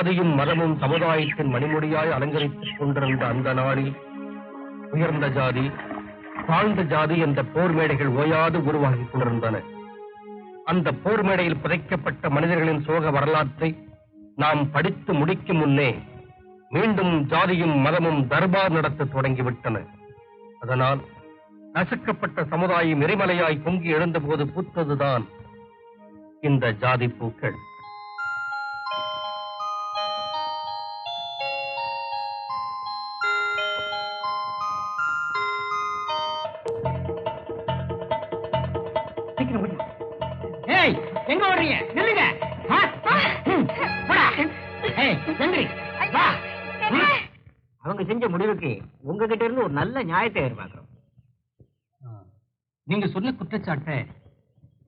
ஜாதியும் மதமும் சமுதாயத்தின் மணிமுடியாய் அலங்கரித்துக் கொண்டிருந்த அந்த நாளில் உயர்ந்த ஜாதி தாழ்ந்த ஜாதி என்ற போர் மேடைகள் ஓயாது உருவாகிக் கொண்டிருந்தன. அந்த போர் மேடையில் புதைக்கப்பட்ட மனிதர்களின் சோக வரலாற்றை நாம் படித்து முடிக்கும் முன்னே மீண்டும் ஜாதியும் மதமும் தர்பார் நடத்த தொடங்கிவிட்டன. அதனால் நசுக்கப்பட்ட சமுதாயம் எரிமலையாய் பொங்கி எழுந்தபோது பூத்ததுதான் இந்த ஜாதி பூக்கள். எங்க ஓடுறீங்க? நில்லுங்க. அவங்க செஞ்ச முடிவுக்கு உங்ககிட்ட இருந்து ஒரு நல்ல நியாயத்தை எதிர்பார்க்கிறோம். நீங்க சொன்ன குற்றச்சாட்டை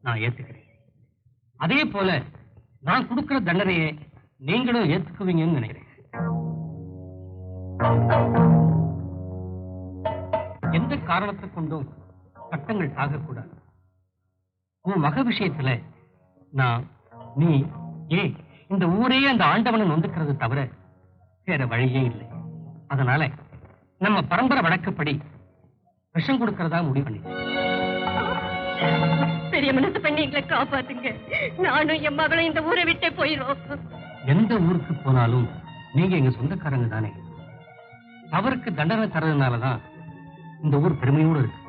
நான் ஏத்துக்கிறேன். அதே போல நான் கொடுக்கிற தண்டனையை நீங்களும் ஏத்துக்குவீங்கன்னு நினைக்கிறேன். எந்த காரணத்தை கொண்டும் சட்டங்கள் சாகக்கூடாது. உன் மக விஷயத்துல நான் நீ ஏன் இந்த ஊரே அந்த ஆண்டவனை நொந்துக்கிறது தவிர வேற வழியே இல்லை. அதனால நம்ம பரம்பரை வழக்கப்படி விஷம் கொடுக்கறதா முடிவு பண்ணி. பெரிய மனசு பண்ணி எங்களை காப்பாத்துங்க. நானும் என் மகளும் இந்த ஊரை விட்டே போயிடும். எந்த ஊருக்கு போனாலும் நீங்க எங்க சொந்தக்காரங்க தானே. அவருக்கு தண்டனை தரதுனாலதான் இந்த ஊர் பெருமையோடு இருக்கு.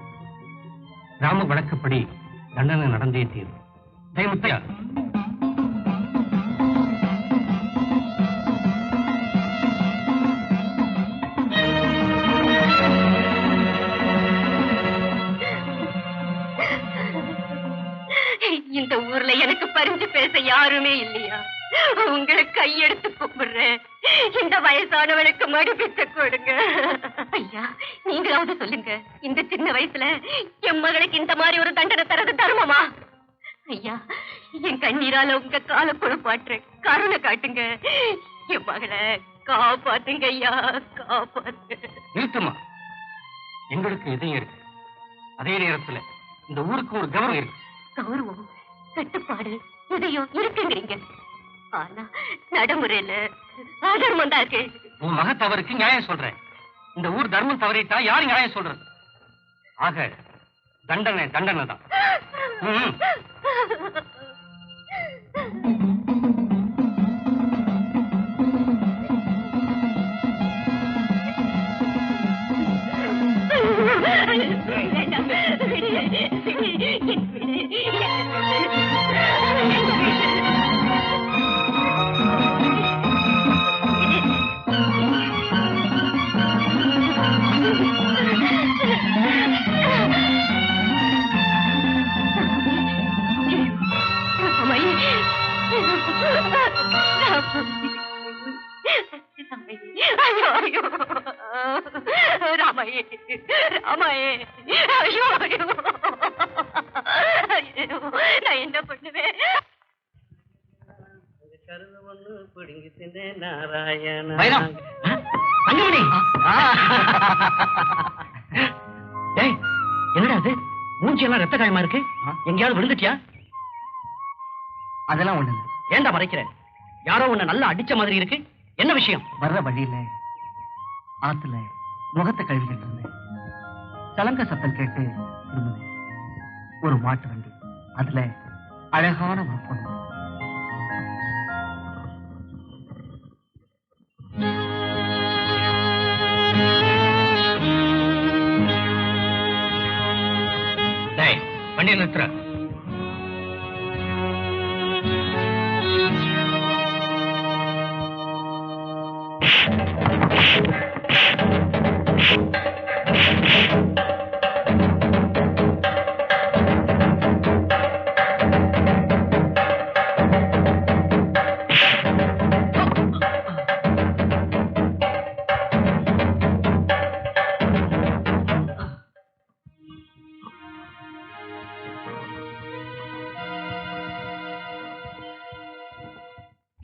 கிராம வழக்கப்படி தண்டனை நடந்தே தீரும். தயமுத்தையா இந்த ஊர்ல எனக்கு பரிஞ்சு பேச யாருமே இல்லையா? உங்களை கையெடுத்து கும்பிடுறேன். இந்த வயசானவனுக்கு மடிப்பிச்ச கொடுங்க. ஐயா, நீங்களாவது சொல்லுங்க, இந்த சின்ன வயசுல என் மகளுக்கு இந்த மாதிரி ஒரு தண்டனை தரது தர்மமா? ஐயா, என் கண்ணீரால உங்க கால குழப்பாட்டுறேன். கருணை காட்டுங்க. என் மகளை காப்பாத்துங்க ஐயா, காப்பாத்து. நிறுத்துமா. எங்களுக்கு இதயம் இருக்கு. அதே நேரத்துல இந்த ஊருக்கு ஒரு கௌரவம் இருக்கு. கௌரவம், கட்டுப்பாடு, இதயம் இருக்குங்கிறீங்க. ஆனா நடைமுறையில அதர்மம் தான் இருக்கு. உன் மக தவறுக்கு நியாயம் சொல்றேன். இந்த ஊர் தர்மம் தவறிட்டா யாரு நியாயம் சொல்றது? ஆக தண்டனை தண்டனை தான். ராமையே, ராமையே, ஐயோ ஐயோ, நான் என்ன பண்ணுவேன்? என்னடா அது? மூஞ்சியெல்லாம் ரத்த காயமா இருக்கு. எங்கேயாவது விழுந்துட்டியா? அதெல்லாம் ஒண்ணு இல்ல. ஏண்டா மறைக்கிறேன்? யாரோ உன்னை நல்லா அடிச்ச மாதிரி இருக்கு. என்ன விஷயம்? வர்ற வழியில ஆத்துல முகத்தை கழுவிக்கிட்டு இருந்தேன். சலங்க சத்தம் கேட்டு இருந்தது. ஒரு மாட்டு வண்டி, அதுல அழகான ஒரு பொண்ணு. வண்டியை நிறுத்துற.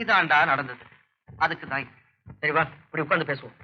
இதாண்டா நடந்தது. அதுக்கு தான். சரி வா, இப்படி உட்கார்ந்து பேசுவோம்.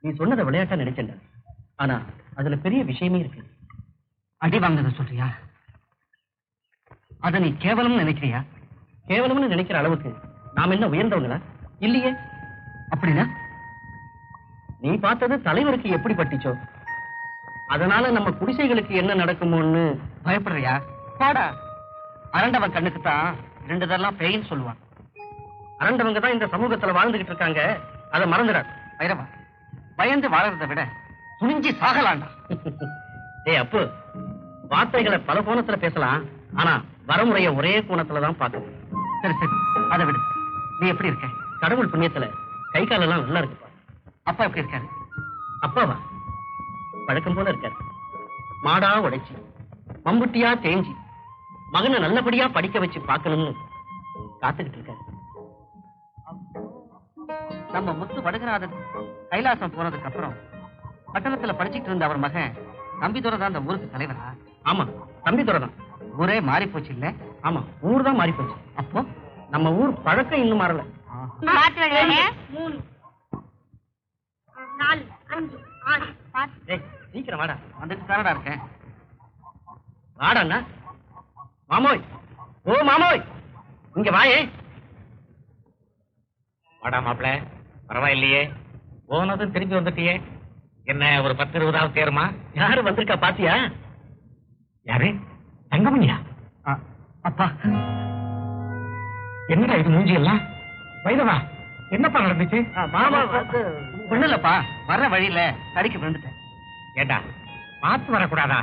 நீ சொன்னதை விளையாட்டா நினைச்சேன்டா. ஆனா அதுல பெரிய விஷயமே இருக்கு. அடி வாங்கினதை சொல்றியா? அதை நீ கேவலம்னு நினைக்கிறியா? கேவலம்னு நினைக்கிற அளவுக்கு நாம என்ன உயர்ந்தவங்களா? இல்லையே. அப்படின்னா நீ பார்த்தது தலைவருக்கு எப்படி பட்டுச்சோ, அதனால நம்ம குடிசைகளுக்கு என்ன நடக்குமோன்னு பயப்படுறியா? பாடா. அரண்டவன் கண்ணுக்கு தான் 2 தரலாம் பேயின்னு சொல்லுவான். அரண்டவங்க தான் இந்த சமூகத்துல வாழ்ந்துகிட்டு இருக்காங்க, அதை மறந்துடாது. வைரவா, பயந்து வாழறதை விட துணிஞ்சு சாகலாண்டா. ஏய் அப்பு, வார்த்தைகளை பல கோணத்துல பேசலாம், ஆனா வரமுறைய ஒரே கோணத்துல தான் பார்க்கணும். சரி சரி, அதை விடு. நீ எப்படி இருக்க? கடவுள் புண்ணியத்துல கை காலெல்லாம் நல்லா இருக்குப்பா. அப்பா எப்படி இருக்காரு? அப்பாவா? பழக்கம் போல இருக்காரு. மாடா உடைச்சி மம்புட்டியா தேஞ்சி மகனை நல்லபடியா படிக்க வச்சு பார்க்கணும்னு காத்துக்கிட்டு இருக்காரு. நம்ம முத்து வடுகநாதன் கைலாசம் போனதுக்கு அப்புறம் பட்டணத்துல படிச்சுட்டு இருந்த அவர் மகன் தம்பிதுரை தான் அந்த ஊருக்கு தலைவரா? ஆமா, தம்பி துறைதான். ஊரே மாறி போச்சு இல்ல? ஆமா, ஊர் தான் மாறி போச்சு. அப்போ நம்ம ஊர் பழக்கம் இன்னும் மாறல. 3 4 5 6 ஏய், சீக்கிரம் வாடா. வந்துட்டு தானடா இருக்கேன். வாடா மாமோய். ஓ மாமோய், இங்க வாயே. வாடா மாப்பிள, பரவாயில்லையே, போனதும் திரும்பி வந்துட்டியே. என்ன ஒரு 10-20 சேருமா? யாரு வந்திருக்கா பாத்தியா? யாரு? தங்கமணியா? அப்பா, என்னடா இது மூஞ்சி எல்லாம்? வைரவா, என்னப்பா நடந்துச்சு? மாமா ஒண்ணு இல்லப்பா, வர்ற வழியில தடிக்கு விழுந்துட்டேன். ஏண்டா, பார்த்து வரக்கூடாதா?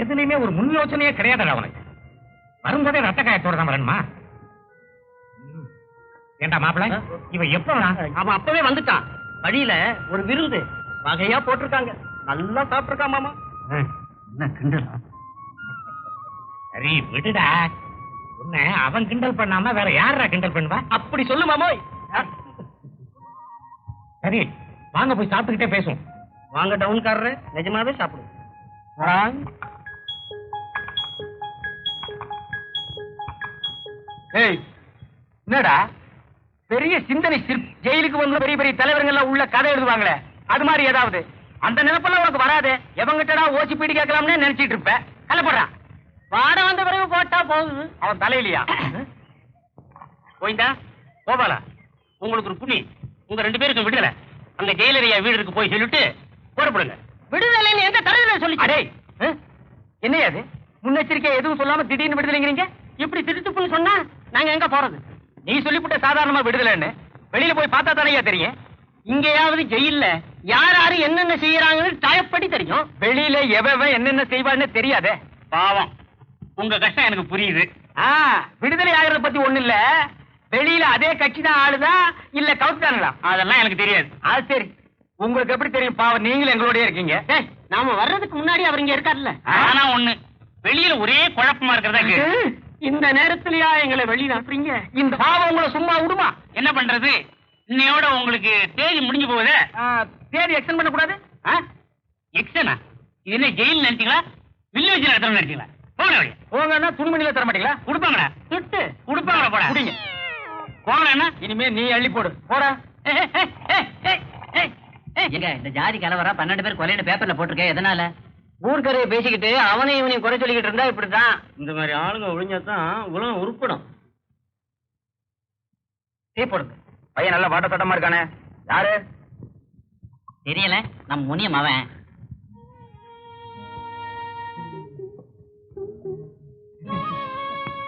எதுலையுமே ஒரு முன் யோசனையே கிடையாதுடா அவனுக்கு. வரும்போதே ரத்த காயத்தோட தான் வரணுமா? ஏண்டா மாப்பிள, இவன் எப்ப வரான்? அவன் அப்பவே வந்துட்டான். வழியில ஒரு விருந்து வகையா போட்டிருக்காங்க, நல்லா சாப்பிட்டிருக்கான் மாமா. என்ன கிண்டலா? சரி விடுடா, உன்னை அவன் கிண்டல் பண்ணாம வேற யாரா கிண்டல் பண்ணுவா? அப்படி சொல்லு மாமோய். சரி வாங்க போய் சாப்பிட்டுக்கிட்டே பேசுவோம். வாங்க டவுன்காரரு, நிஜமாவே சாப்பிடுவோம். ஏய், என்னடா பெரிய சிந்தனை ஜெயிலுக்கு வந்து பெரிய பெரிய தலைவர்கள் எல்லாம் உள்ள கதை எழுதுவாங்களே, அது மாதிரி ஏதாவது அந்த நினைப்பெல்லாம் உனக்கு வராது. எவங்கிட்டடா ஓசி பீடி கேட்கலாம்னு நினைச்சிட்டு இருப்ப. கலப்படுறான். வாட வந்த பிறகு போட்டா போகுது. அவன் தலையிலையா? போயிந்தா கோபாலா, உங்களுக்கு ஒரு புண்ணி, உங்க 2 பேருக்கு விடுதலை. அந்த ஜெயிலரியா வீடுக்கு போய் சொல்லிட்டு போடப்படுங்க. விடுதலைன்னு எந்த தலையில சொல்லி? அடே, என்னையா அது? முன்னெச்சரிக்கை எதுவும் சொல்லாம திடீர்னு விடுதலைங்கிறீங்க. இப்படி திருத்துப்புன்னு சொன்னா நாங்க எங்க போறது? நீ சொல்லிவிட்ட சாதாரணமா விடுதலைன்னு வெளியில போய் பார்த்தா தானையா தெரியும். இங்கேயாவது ஜெயில்ல யார் யாரு என்னென்ன செய்யறாங்கன்னு டயப்படி தெரியும். வெளியில எவன் என்னென்ன செய்வான்னு தெரியாதே. பாவம், உங்க கஷ்டம் எனக்கு புரியுது. விடுதலை ஆகிறத பத்தி ஒண்ணு இல்ல. வெளியில அதே கட்சி தான் ஆளுதா இல்ல கவுத்தானுங்களா? அதெல்லாம் எனக்கு தெரியாது. அது சரி, உங்களுக்கு எப்படி தெரியும்? பாவம், நீங்களும் எங்களோடய இருக்கீங்க. நாம வர்றதுக்கு முன்னாடி அவர் இங்க இருக்காருல்ல. ஆனா ஒண்ணு, வெளியில ஒரே குழப்பமா இருக்கிறதா. இந்த நேரத்திலயா எங்களை வெளியில அனுப்புறீங்க? இந்த பாவம் உங்களை சும்மா விடுமா? என்ன பண்றது, இன்னையோட உங்களுக்கு தேதி முடிஞ்சு போகுது. தேதி எக்ஸ்டெண்ட் பண்ண கூடாது. எக்ஸ்டனா? இது என்ன ஜெயில் நினைச்சீங்களா? வில்லேஜ் நடத்துறோம் நினைச்சீங்களா? போன வழி போங்கன்னா துணிமணியில தர மாட்டீங்களா? கொடுப்பாங்கடா. துட்டு கொடுப்பாங்க. போட குடிங்க. போனா இனிமே நீ அள்ளி போடு. போடா. எங்க இந்த ஜாதி கலவரா 12 பேர் கொலைன்னு பேப்பர்ல போட்டிருக்கேன். எதனால? ஊர்க்கரையை பேசிக்கிட்டு அவனையும் இவனையும் குறை சொல்லிக்கிட்டு இருந்தா இப்படித்தான். இந்த மாதிரி ஆளுங்க ஒழிஞ்சாதான் உலகம் உருப்படும். டீ போடுங்க. பையன் நல்லா வாட்ட தட்டமா இருக்கானே, யாரு? தெரியல, நம்ம முனியம் அவன்.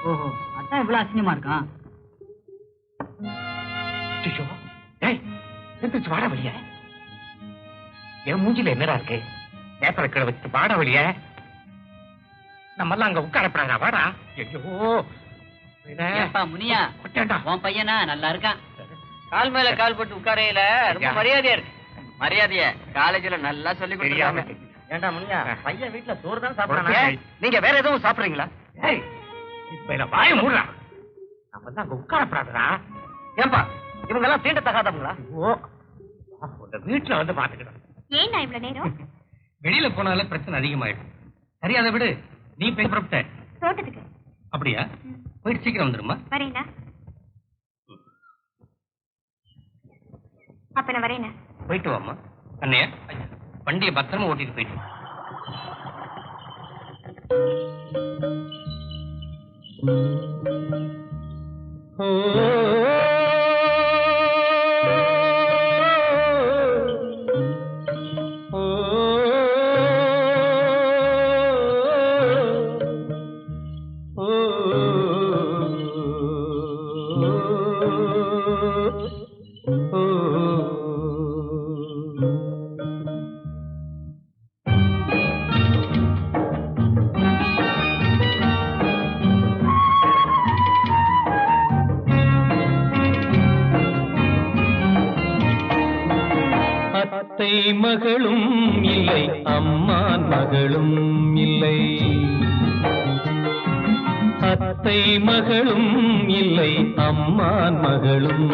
ஓஹோ, அதான் இவ்வளவு அசிங்கமா இருக்கான். வாட வழிய என் மூஞ்சில என்னடா இருக்கு? பேப்பரை கீழே வச்சு வாட வழிய நம்ம எல்லாம் அங்க உட்காரப்படாதா? வாடா. ஏப்பா முனியா, உன் பையனா நல்லா இருக்கான். கால் மேல கால் போட்டு உட்காரையில ரொம்ப மரியாதையா இருக்கு. மரியாதைய காலேஜ்ல நல்லா சொல்லி கொடுத்தாங்க. ஏண்டா முனியா, பையன் வீட்டுல சோறு தான் சாப்பிடறாங்க. நீங்க வேற எதுவும் சாப்பிடுறீங்களா? இப்ப வாய மூடுறான். நம்ம எல்லாம் அங்க உட்காரப்படாதா? ஏன்பா இவங்க எல்லாம் தீண்ட தகாதவங்களா? உங்க வீட்டுல வந்து பாத்துக்கிட்டோம். ஏன்னா இவ்வளவு நேரம்? வெளியில போனால பிரச்சனை அதிகமாயிடும். சரி, அதை விடு. நீ போய் புறப்பட்ட தோட்டத்துக்கு. அப்படியா? போயிட்டு சீக்கிரம் வந்துருமா? வரேனா? அப்ப நான் வரேனா? போயிட்டு வாமா. அண்ணையா, வண்டியை பத்திரமா ஓட்டிட்டு போயிட்டு மகளும் இல்லை, அம்மான் மகளும் இல்லை. அத்தை மகளும் இல்லை, அம்மான் மகளும்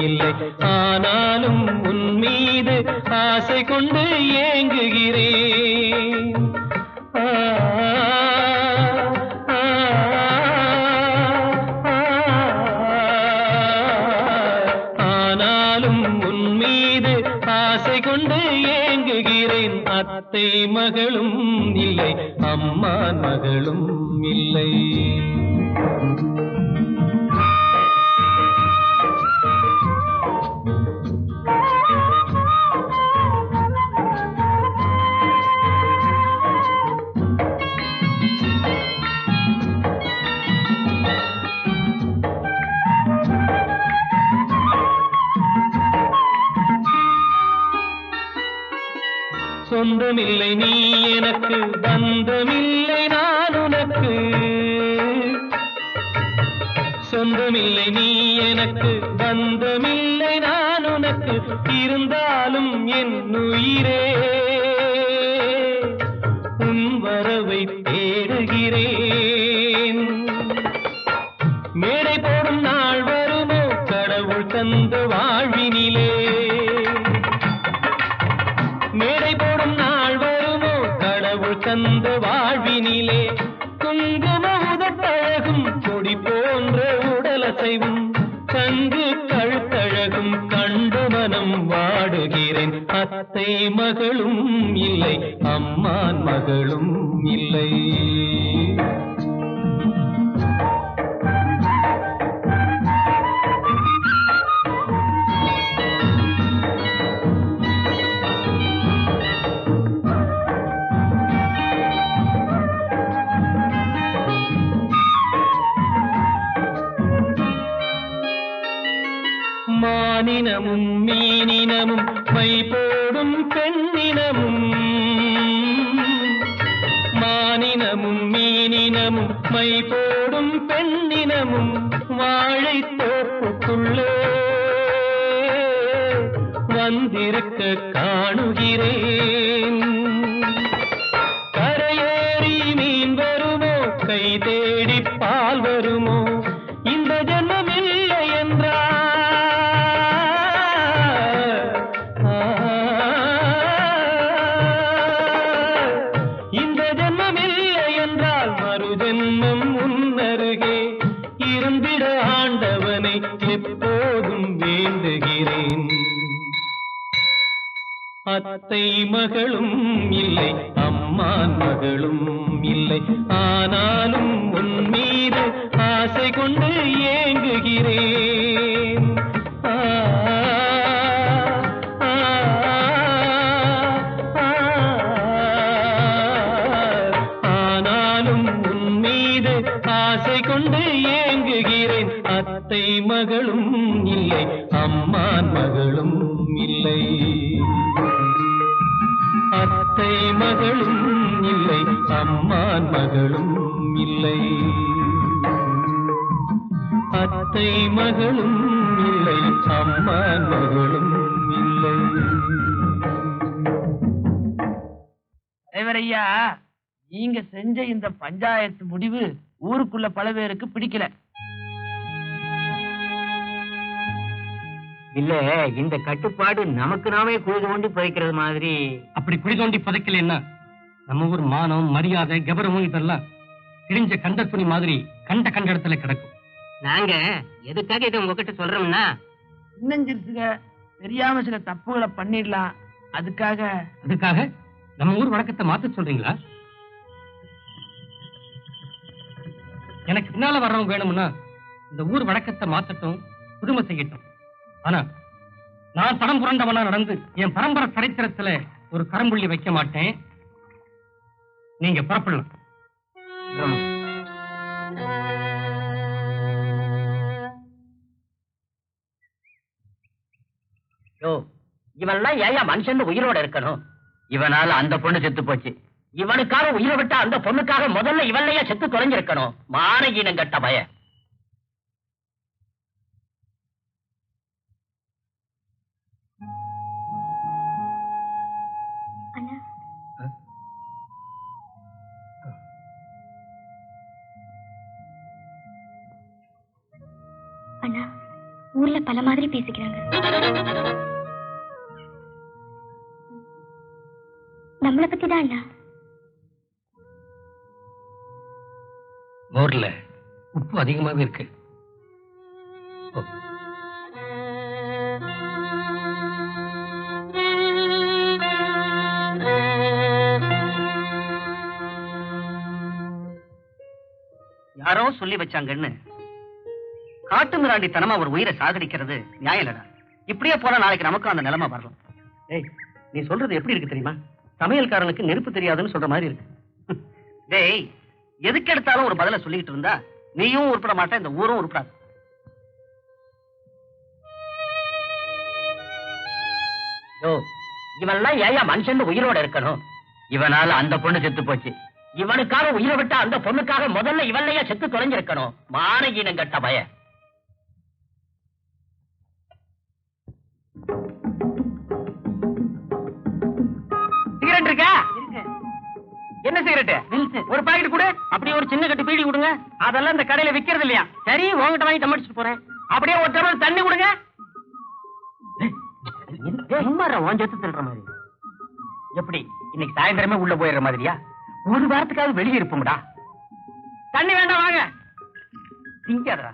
இல்லை. ஆனாலும் உன் மீது ஆசை கொண்டு ஏங்குகிறேன். ஆனாலும் உன் மீது ஆசை கொண்டு ஏங்குகிறேன். அத்தை மகளும் இல்லை, அம்மான் மகளும் இல்லை. சொந்தமில்லை நீ எனக்கு, பந்தமில்லை நான் உனக்கு. சொந்தமில்லை நீ எனக்கு, பந்தமில்லை நான் உனக்கு. இருந்தாலும் என் உயிரே உன் வரவை தேடுகிறேன். மேடை போடும் நாள் வருமோ கடவுள் தந்த வாழ்வினிலே. மேடை போடும் நாள் வருமோ கடவுள் தந்த வாழ்வினிலே. குங்கும உதட்டழகும் கொடி போன்ற உடலசைவும் கங்கு கழுத்தழகும் கண்டு மனம் வாடுகிறேன். அத்தை மகளும் இல்லை, அம்மான் மகளும் இல்லை. மானினமும் மீனினமும் மை போடும் பெண்ணினமும். மானினமும் மீனினமும் மை போடும் பெண்ணினமும் வாழை தோப்புக்குள்ளே வந்திருக்க காணுகிறேன். கரையேறி மீன் வருமோ, கை தேடி பால் வருமோ, இந்த ஜென்மம் இல்லை என்றால் மறு ஜென்மம் முன்னருகே இருந்திட ஆண்டவனை எப்போதும் வேண்டுகிறேன். அத்தை மகளும் இல்லை, அம்மான் மகளும் இல்லை. ஆனாலும் உன் மீது ஆசை கொண்டு ஏங்குகிறேன். ஆனாலும் உன் மீது ஆசை கொண்டு ஏங்குகிறேன். அத்தை மகளும் இல்லை, அம்மான் மகளும் இல்லை. அத்தை மகளும் இல்லை, அம்மான் மகளும் இல்லை. அத்தை மகளும் இல்லை, அம்மான் மகளும் இல்லை. ஐயா, நீங்க செஞ்ச இந்த பஞ்சாயத்து முடிவு ஊருக்குள்ள பல பேருக்கு பிடிக்கல. இல்ல, இந்த கட்டுப்பாடு நமக்கு நாமே குழி தோண்டி புதைக்கிறது மாதிரி. அப்படி குழி தோண்டி புதைக்கலன்னா நம்ம ஊர் மானம், மரியாதை, கௌரவம் இதெல்லாம் தெரிஞ்ச கண்ட துணி மாதிரி கண்ட இடத்துல கிடக்கும். நாங்க எதுக்காக இதை உங்ககிட்ட சொல்றோம்னா, சின்னஞ்சிறுசுக தெரியாம சில தப்புகளை பண்ணிடலாம். அதுக்காக நம்ம ஊர் வழக்கத்தை மாத்த சொல்றீங்களா? எனக்கு பின்னால வர்றவங்க வேணும்னா இந்த ஊர் வழக்கத்தை மாத்தட்டும், புதுமை செய்யட்டும். ஆனா நான் தடம் புரண்டவனா நடந்து என் பரம்பரை சரித்திரத்துல ஒரு கரம்புள்ளி வைக்க மாட்டேன். நீங்க புறப்படலாம். இவன்லாம் ஏன் மனுஷன் உயிரோட இருக்கணும்? இவனால அந்த பொண்ணு செத்து போச்சு. இவனுக்காக உயிரை விட்ட அந்த பொண்ணுக்காக முதல்ல இவன்லையா செத்து தொலைஞ்சிருக்கணும். மானகீனம் கட்ட பய. அண்ணா, ஊர்ல பல மாதிரி பேசிக்கிறாங்க. நம்மளை பத்தி தான் அண்ணா. மோர்ல உப்பு அதிகமாவே இருக்கு. யாரோ சொல்லி வச்சாங்கன்னு காட்டு மிராண்டி தனமா ஒரு உயிரை சாகடிக்கிறது நியாயம் இல்லடா. இப்படியே போல நாளைக்கு நமக்கும் அந்த நிலைமை வரலாம். டேய், நீ சொல்றது எப்படி இருக்கு தெரியுமா? சமையல்காரனுக்கு நெருப்பு தெரியாதுன்னு சொல்ற மாதிரி இருக்கு. டேய், எதுக்கு எடுத்தாலும் ஒரு பதில சொல்லிட்டு இருந்தா நீயும் உருப்பட மாட்டேன், இந்த ஊரும் உருப்படாது. இவன்லாம் ஏன் மனுஷன் உயிரோட இருக்கணும்? இவனால அந்த பொண்ணு செத்து போச்சு. இவனுக்காக உயிரை விட்ட அந்த பொண்ணுக்காக முதல்ல இவன்லையா செத்து தொலைஞ்சிருக்கணும். மானகீனம் கட்ட பய. சிகரெட் இருக்கா? என்ன சிகரெட்? ஒரு பாக்கெட் கொடு. அப்படியே ஒரு சின்ன கட்டு பீடி கொடுங்க. அதெல்லாம் இந்த கடையில விக்கிறது இல்லையா? சரி, உங்ககிட்ட வாங்கி தம்மடிச்சுட்டு போறேன். அப்படியே ஒரு டம்ளர் தண்ணி கொடுங்க. திருடுற மாதிரி எப்படி? இன்னைக்கு சாயந்தரமே உள்ள போயிடுற மாதிரியா? ஒரு வாரத்துக்காக வெளியே இருப்போம்டா. தண்ணி வேண்டாம், வாங்க. திங்காதடா.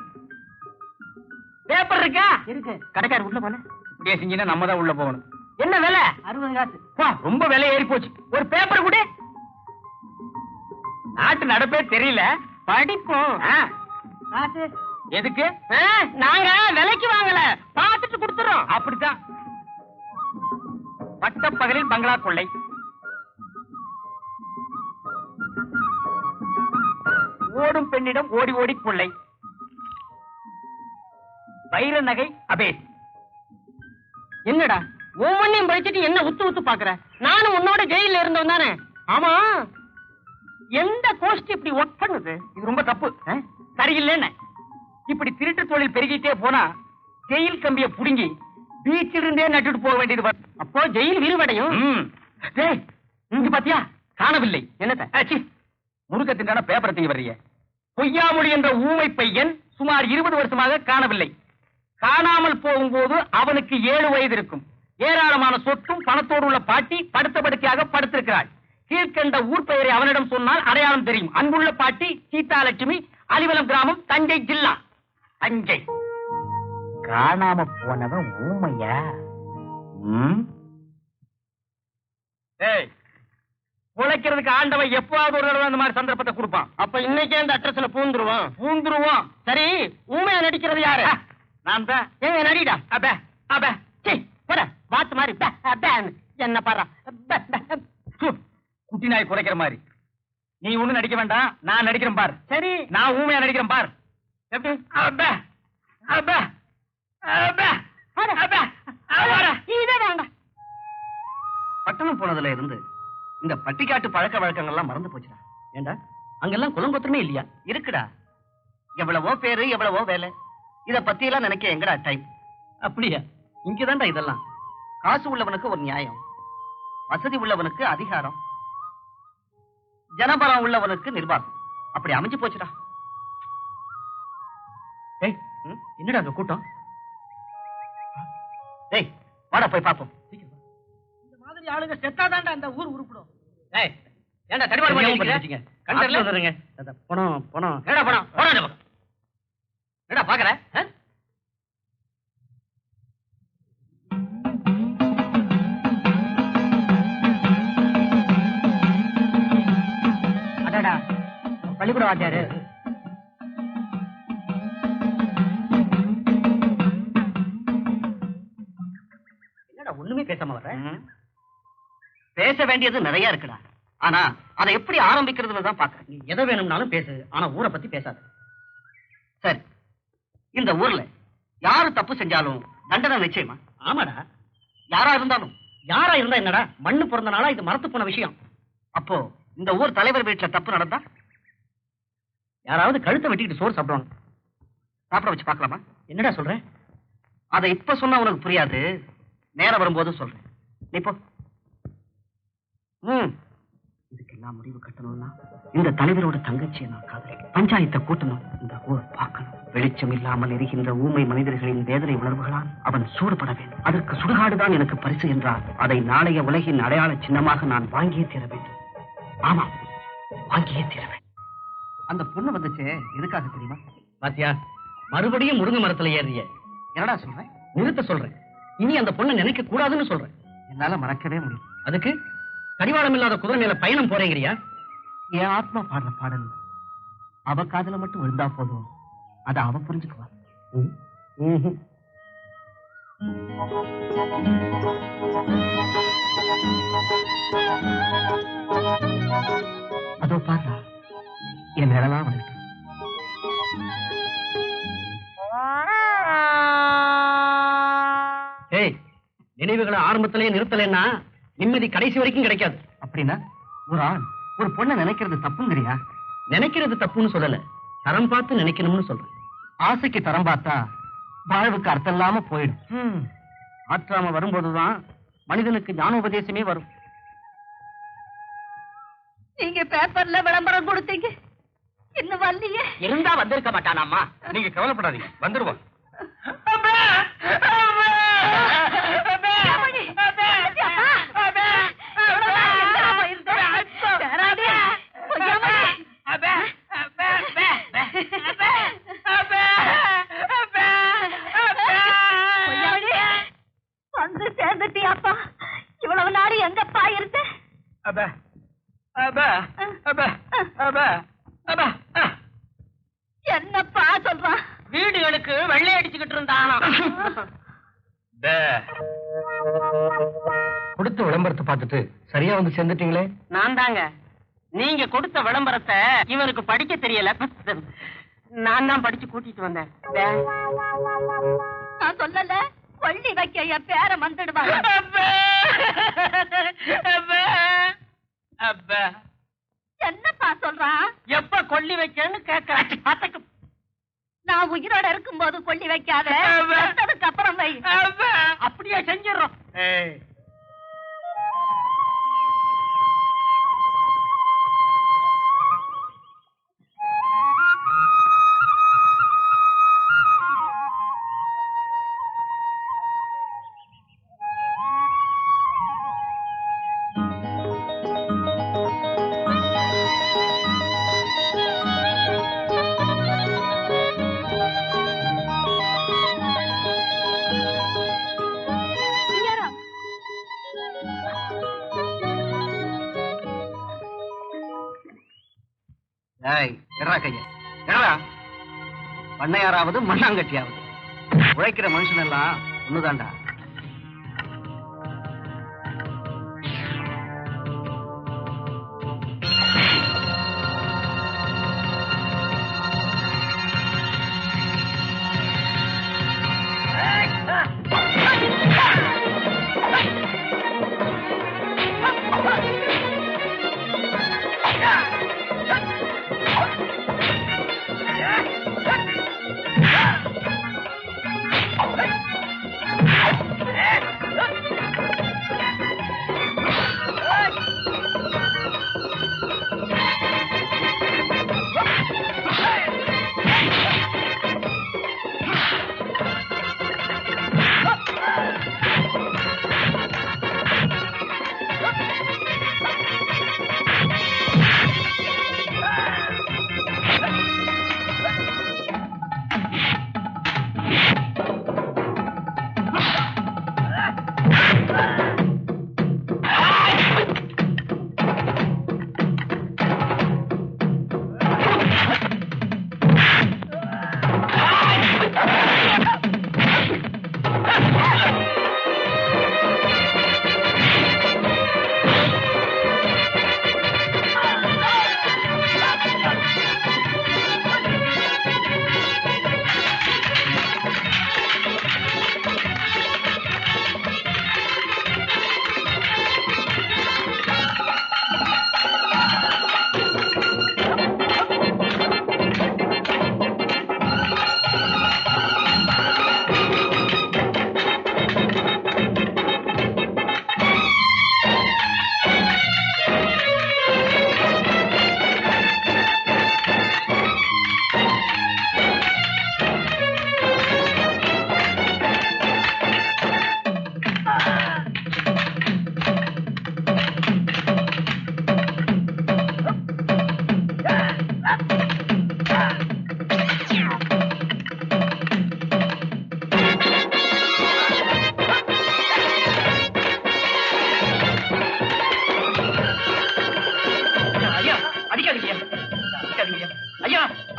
பேப்பர் இருக்கா? இருக்கு. கடைக்காரர் உள்ள போன இப்படியே செஞ்சீங்கன்னா நம்ம தான் உள்ள போகணும். என்ன விலை? 60 காசு. ரொம்ப விலை ஏறி போச்சு. ஒரு பேப்பர் கூட. நாட்டு நடப்பே தெரியல, படிப்போம். எதுக்கு? நாங்க விலைக்கு வாங்கல, பார்த்துட்டு கொடுத்துறோம். அப்படித்தான். பட்டப்பகலில் பங்களா கொள்ளை, ஓடும் பெண்ணிடம் ஓடி ஓடி கொள்ளை, வைர நகை அபேஸ். என்னடா ஒவ்வொன்னையும் படிச்சுட்டு என்ன உத்து உத்து பாக்குற? நானும் உன்னோட ஜெயில இருந்தவன் தானே. ஆமா, எந்த கோஷ்டி இப்படி ஒர்க் பண்ணுது? இது ரொம்ப தப்பு, சரியில்லைன்னு. இப்படி திருட்டு தொழில் பெருகிட்டே போனா ஜெயில் கம்பிய புடுங்கி பீச்சிலிருந்தே நட்டுட்டு போக வேண்டியது. அப்போ ஜெயில் விரிவடையும். இங்க பாத்தியா, காணவில்லை. என்னத்த முருகத்தின் பேப்பரை தீங்க வர்றீங்க? பொய்யாமொழி என்ற ஊமை பையன் சுமார் 20 வருஷமாக காணவில்லை. காணாமல் போகும்போது அவனுக்கு 7 வயது இருக்கும். ஏராளமான சொத்தும் பணத்தோடு உள்ள பாட்டி படுத்த படுக்கையாக படுத்திருக்கிறாள். கீழ்கண்ட ஊர் பெயரை அவனிடம் சொன்னால் அடையாளம் தெரியும். அன்புள்ள பாட்டி சீதாலட்சுமி, அலிவலம் கிராமம், தஞ்சை ஜில்லா. தஞ்சை. காணாம போனவன் ஊமையா? உழைக்கிறதுக்கு ஆண்டவன் எப்பவாவது ஒரு தடவை அந்த மாதிரி சந்தர்ப்பத்தை கொடுப்பான். அப்ப இன்னைக்கே அந்த அட்ரஸ்ல பூந்துருவான். சரி, ஊமையா நடிக்கிறது யாரு? நான் தான். ஏங்க நடிடா. அப்ப அப்ப பாத்து மாதிரி என்ன பாரு, குட்டி நாய் குறைக்கிற மாதிரி. நீ ஒண்ணு நடிக்க வேண்டாம், நான் நடிக்கிறேன் பார். சரி, நான் ஊமையா நடிக்கிறேன் பார். எப்படி? பட்டணம் போனதுல இருந்து இந்த பட்டிக்காட்டு பழக்க வழக்கங்கள்லாம் மறந்து போச்சுடா. ஏண்டா, அங்கெல்லாம் குலங்கொத்தமே இல்லையா? இருக்குடா. எவ்வளவோ பேரு, எவ்வளவோ வேலை. இத பத்தி எல்லாம் நினைக்க எங்கடா டைம்? அப்படியா? இங்கதான்டா இதெல்லாம். காசு உள்ளவனுக்கு ஒரு நியாயம், வசதி உள்ளவனுக்கு அதிகாரம், ஜனபலம் உள்ளவனுக்கு நிர்வாகம். அப்படி அமைஞ்சு போச்சுடா. என்னடா அங்க கூட்டம்? டேய், வாடா போய் பாப்போம். இந்த மாதிரி ஆளுங்க செத்தாதான்டா அந்த ஊர் உருப்பிடும். ஏண்டா தடிமாடு பண்ணிட்டீங்க? கண்டர்ல வந்துருங்க. பணம் ஏடா பணம்? போடா. என்னடா பாக்குற? பள்ளிக்கூட வாத்தியாரு. என்னடா ஒண்ணுமே பேசாம வர்ற? பேச வேண்டியது நிறைய இருக்குடா. ஆனா அதை எப்படி ஆரம்பிக்கிறதுன்னு தான் பாக்குறேன். நீ எதை வேணும்னாலும் பேசு, ஆனா ஊரை பத்தி பேசாத. சரி, இந்த ஊர்ல யாரு தப்பு செஞ்சாலும் தண்டனை நிச்சயமா? ஆமாடா, யாரா இருந்தாலும். யாரா இருந்தா என்னடா, மண்ணு பிறந்த நாளா இது மறத்து போன விஷயம். அப்போ இந்த ஊர் தலைவர் வீட்டுல தப்பு நடந்தா யாராவது கழுத்தை வெட்டிட்டு சோறு சாப்பிடுவாங்க. சாப்பிட வச்சு பார்க்கலாமா? என்னடா சொல்ற? அதை இப்ப சொன்னா உனக்கு புரியாது, நேரம் வரும்போது சொல்றேன். நீ போ. இதுக்கெல்லாம் முடிவு கட்டணும்னா இந்த தலைவரோட தங்கச்சியை நான் காதலிக்கிறேன். பஞ்சாயத்தை கூட்டணும், இந்த ஊர் பார்க்கணும். வெளிச்சம் இல்லாமல் எரிகின்ற ஊமை மனிதர்களின் வேதனை உணர்வுகளால் அவன் சூடுபட வேண்டும். அதற்கு சுடுகாடுதான் எனக்கு பரிசு என்றால் அதை நாளைய உலகின் அடையாள சின்னமாக நான் வாங்கியே தீர வேண்டும். ஆமா, வாங்கியே தீர வேண்டும். அந்த பொண்ணு வந்துச்சு எதுக்காக தெரியுமா? பாத்தியா, மறுபடியும் முருங்கை மரத்துல ஏறிய. என்னடா சொல்றேன்? நிறுத்த சொல்றேன். இனி அந்த பொண்ணை நினைக்க கூடாதுன்னு சொல்றேன். என்னால மறக்கவே முடியும். அதுக்கு கடிவாளம் இல்லாத குதிரை மேல பயணம் போறேங்கிறியா? என் ஆத்மா பாடுற பாடல் அவ காதுல மட்டும் விழுந்தா போதும், அதை அவ புரிஞ்சுக்குவா. அதோ பாரு, என் நிழலா வந்துட்டு. ஏய், நினைவுகளை ஆரம்பத்திலேயே நிறுத்தலைன்னா நிம்மதி கடைசி வரைக்கும் கிடைக்காது. அப்படின்னா ஒரு ஆண் ஒரு பொண்ணை நினைக்கிறது தப்புங்கிறியா? நினைக்கிறது தப்புன்னு சொல்லல, தரம் பார்த்து நினைக்கணும்னு சொல்றேன். ஆசைக்கு தரம் பார்த்தா வாழ்வுக்கு அர்த்தம் இல்லாம போயிடும். ஆற்றாம வரும்போதுதான் மனிதனுக்கு ஞானோபதேசமே வரும். நீங்க பேப்பர்ல விளம்பரம் கொடுத்தீங்க, இன்னும் வரலையே. இருந்தா வந்திருக்க மாட்டானாமா? நீங்க கவலைப்படாதீங்க, வந்துருவான். வந்து சேர்ந்துட்டியாப்பா? இவ்வளவு நாடு எங்கப்பா இருந்த? என்னப்பா சொல்றான்? வீடுகளுக்கு வெள்ளை அடிச்சுக்கிட்டு இருந்தானா? கொடுத்த விளம்பரத்தை பார்த்துட்டு சரியா வந்து சேர்ந்துட்டீங்களே. நான் தாங்க. நீங்க கொடுத்த விளம்பரத்தை இவனுக்கு படிக்க தெரியல, நான் தான் படிச்சு கூட்டிட்டு வந்தேன். நான் சொல்லல, கொள்ளி வைக்க என் பேரை வந்துடுவாங்க. என்னப்பா சொல்றான்? எப்ப கொள்ளி வைக்கன்னு கேட்க. நான் உயிரோட இருக்கும்போது கொள்ளி வைக்காத, செத்ததுக்கு அப்புறம் வை. அப்படியே செஞ்சிடறோம். பண்ணையாராவது மண்ணாங்கட்டியாவது உழைக்கிற மனுஷன் எல்லாம் ஒண்ணுதான்டா.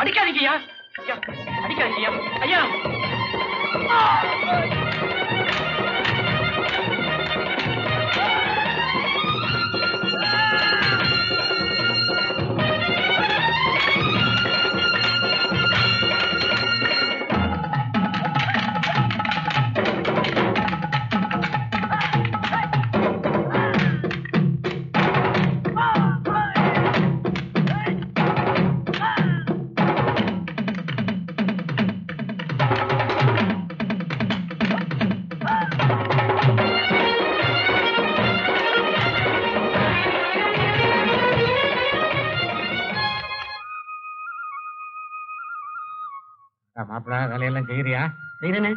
அடிக்காதீங்கய்யா. ஐயா, அடிக்காதீங்கய்யா. ஐயா, மாப்பிள வேலையெல்லாம் செய்யறியா? செய்யறேனே.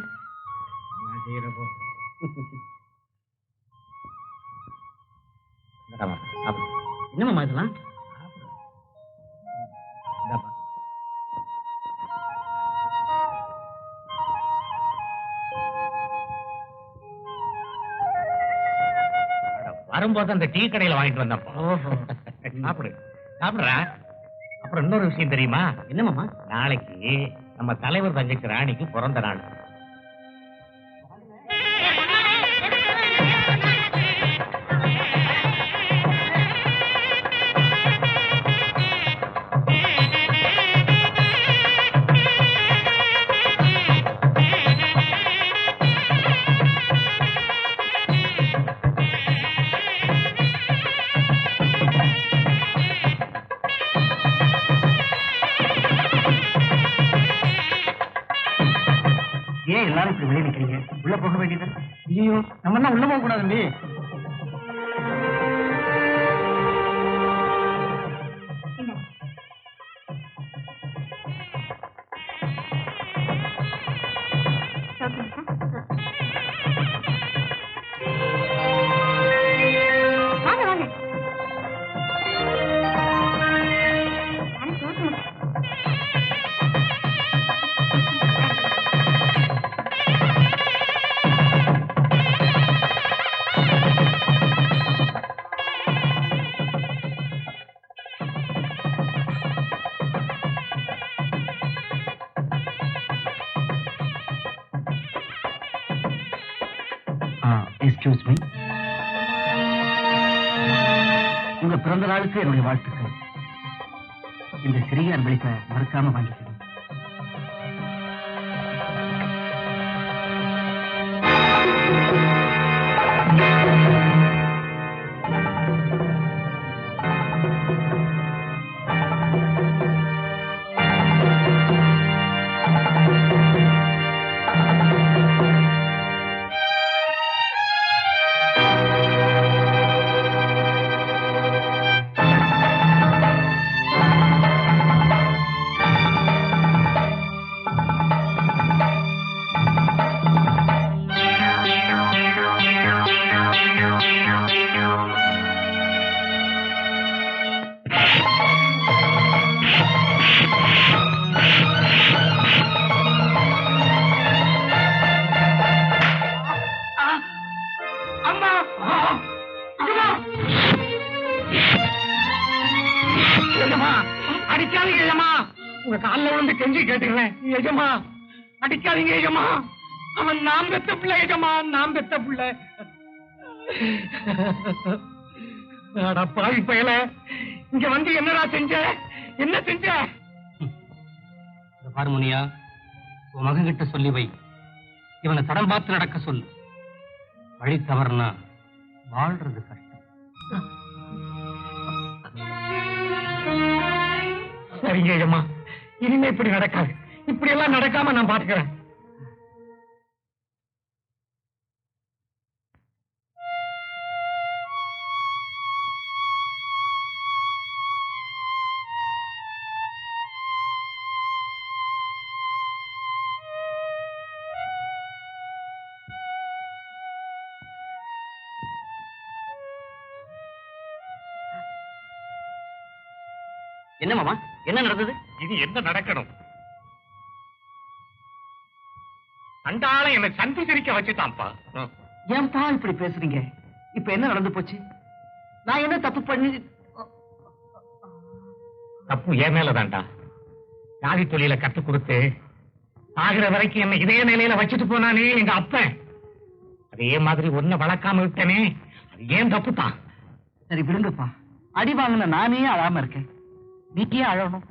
நான் செய்யறப்போ என்னம்மா இதெல்லாம்? வரும்போது அந்த டீ கடையில வாங்கிட்டு வந்தப்போ. சாப்பிடு சாப்பிடுறா. அப்புறம் இன்னொரு விஷயம் தெரியுமா? என்னமாமா? நாளைக்கு நம்ம தலைவர் தங்கச்சி ராணிக்கு பிறந்த நாள். ஏன் எல்லாரும் இப்படி வெளியே நிக்கிறீங்க? உள்ள போக வேண்டியது. ஐயோ, நம்ம என்ன உள்ள போக கூடாது. வாங்க வாங்க. Excuse me. உங்க பிறந்த நாளுக்கு என்னுடைய வாழ்த்துக்கள். இந்த சிறிய அன்பளிப்பை மறக்காம வாங்கிக்கிறேன். அடிக்காதீங்க எஜமா. உங்க காலில் விழுந்து கெஞ்சி கேட்டுக்கிறேன் எஜமா. அடிக்காதீங்க எஜமா. அவன் நாம் பெத்த பிள்ளை எஜமா, நாம் பெத்த பிள்ளை. பாவி பயல, இங்க வந்து என்னடா செஞ்ச? என்ன செஞ்ச? பார்முனியா, உன் மகன் கிட்ட சொல்லி வை. இவனை தடம் பார்த்து நடக்க சொல்லு. வழி தவறுனா வாழ்றது கஷ்டம். சரிங்க ஐயம்மா, இனிமே இப்படி நடக்காது. இப்படி எல்லாம் நடக்காம நான் பாத்துக்கிறேன். என்ன மாமா, என்ன நடந்தது? இது என்ன நடக்கணும்? அண்டாளை என்னை சந்தி சிரிக்க வச்சுட்டான்ப்பா. ஏன்பா இப்படி பேசுறீங்க? இப்ப என்ன நடந்து போச்சு? நான் என்ன தப்பு பண்ணி? தப்பு என் மேலதான்டா. ஜாதி தொழில கத்து கொடுத்து ஆகிற வரைக்கும் என்ன இதே நிலையில வச்சுட்டு போனானே எங்க அப்பன். அதே மாதிரி ஒன்ன வளர்க்காம விட்டனே, அது ஏன் தப்புதான். சரி விடுங்கப்பா, அடி வாங்கின நானே அழாம இருக்கேன், நீக்கே அழணும்.